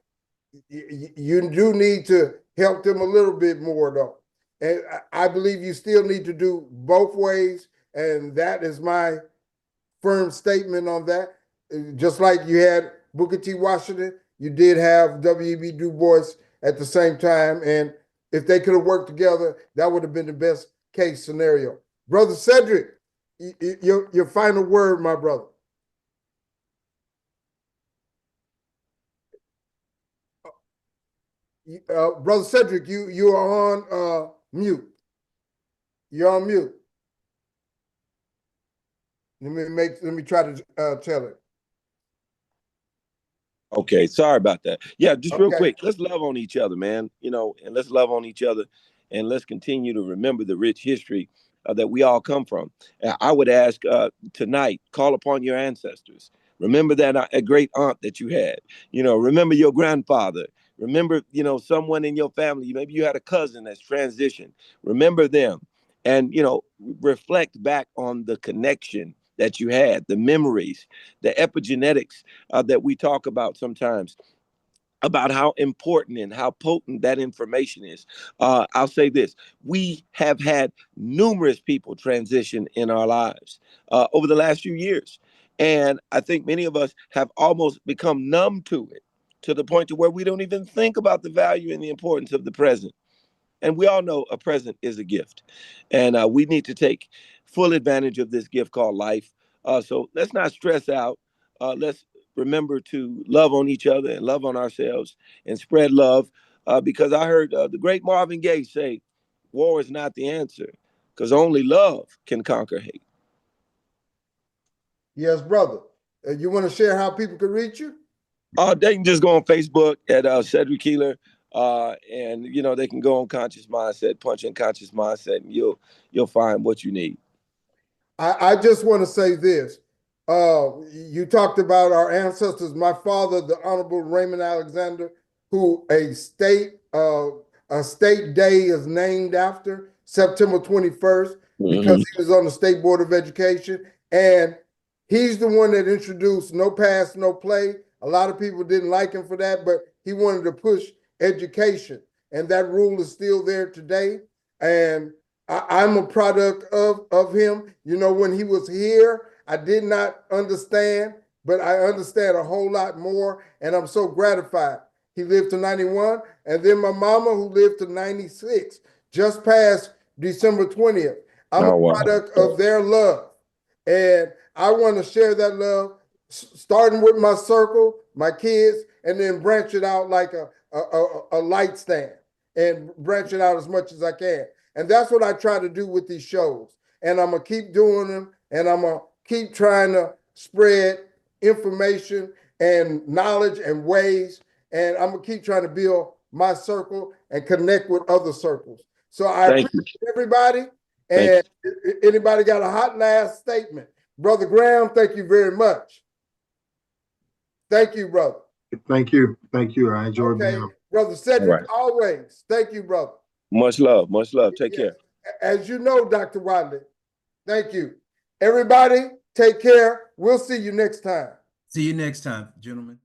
you do need to help them a little bit more, though. And I believe you still need to do both ways. And that is my firm statement on that. Just like you had Booker T. Washington, you did have W.E.B. Du Bois at the same time. And if they could have worked together, that would have been the best case scenario. Brother Sedric, your final word, my brother. Brother Sedric, you are on mute. You're on mute. Let me try to tell it. Okay, sorry about that. Yeah, just real Okay. quick, let's love on each other, man. And let's love on each other, and let's continue to remember the rich history that we all come from. I would ask tonight, call upon your ancestors. Remember that a great aunt that you had. Remember your grandfather. Remember, someone in your family. Maybe you had a cousin that's transitioned. Remember them, and reflect back on the connection that you had, the memories, the epigenetics that we talk about sometimes, about how important and how potent that information is. I'll say this: we have had numerous people transition in our lives over the last few years. And I think many of us have almost become numb to it, to the point to where we don't even think about the value and the importance of the present. And we all know a present is a gift. And we need to take full advantage of this gift called life. So let's not stress out. Let's remember to love on each other and love on ourselves and spread love. Because I heard the great Marvin Gaye say, war is not the answer, because only love can conquer hate. Yes, brother. You want to share how people can reach you? They can just go on Facebook at Sedric Keeler. And they can go on Conscious Mindset, punch in Conscious Mindset, and you'll find what you need. I just want to say this. You talked about our ancestors. My father, the Honorable Raymond Alexander, who a state day is named after, September 21st, because he was on the State Board of Education. And he's the one that introduced no pass, no play. A lot of people didn't like him for that, but he wanted to push education. And that rule is still there today. And I'm a product of him. When he was here, I did not understand, but I understand a whole lot more, and I'm so gratified. He lived to 91, and then my mama, who lived to 96, just past December 20th. I'm a product of their love, and I want to share that love, starting with my circle, my kids, and then branch it out like a light stand, and branch it out as much as I can. And that's what I try to do with these shows. And I'm going to keep doing them, and I'm going to keep trying to spread information and knowledge and ways. And I'm going to keep trying to build my circle and connect with other circles. So I appreciate everybody. And anybody got a hot last statement? Brother Graham, thank you very much. Thank you, brother. Thank you. Thank you. I enjoyed being here. Brother Sedric, always. Thank you, brother. Much love. Much love. Take care. As you know, Dr. Wadley, thank you. Everybody, take care. We'll see you next time. See you next time, gentlemen.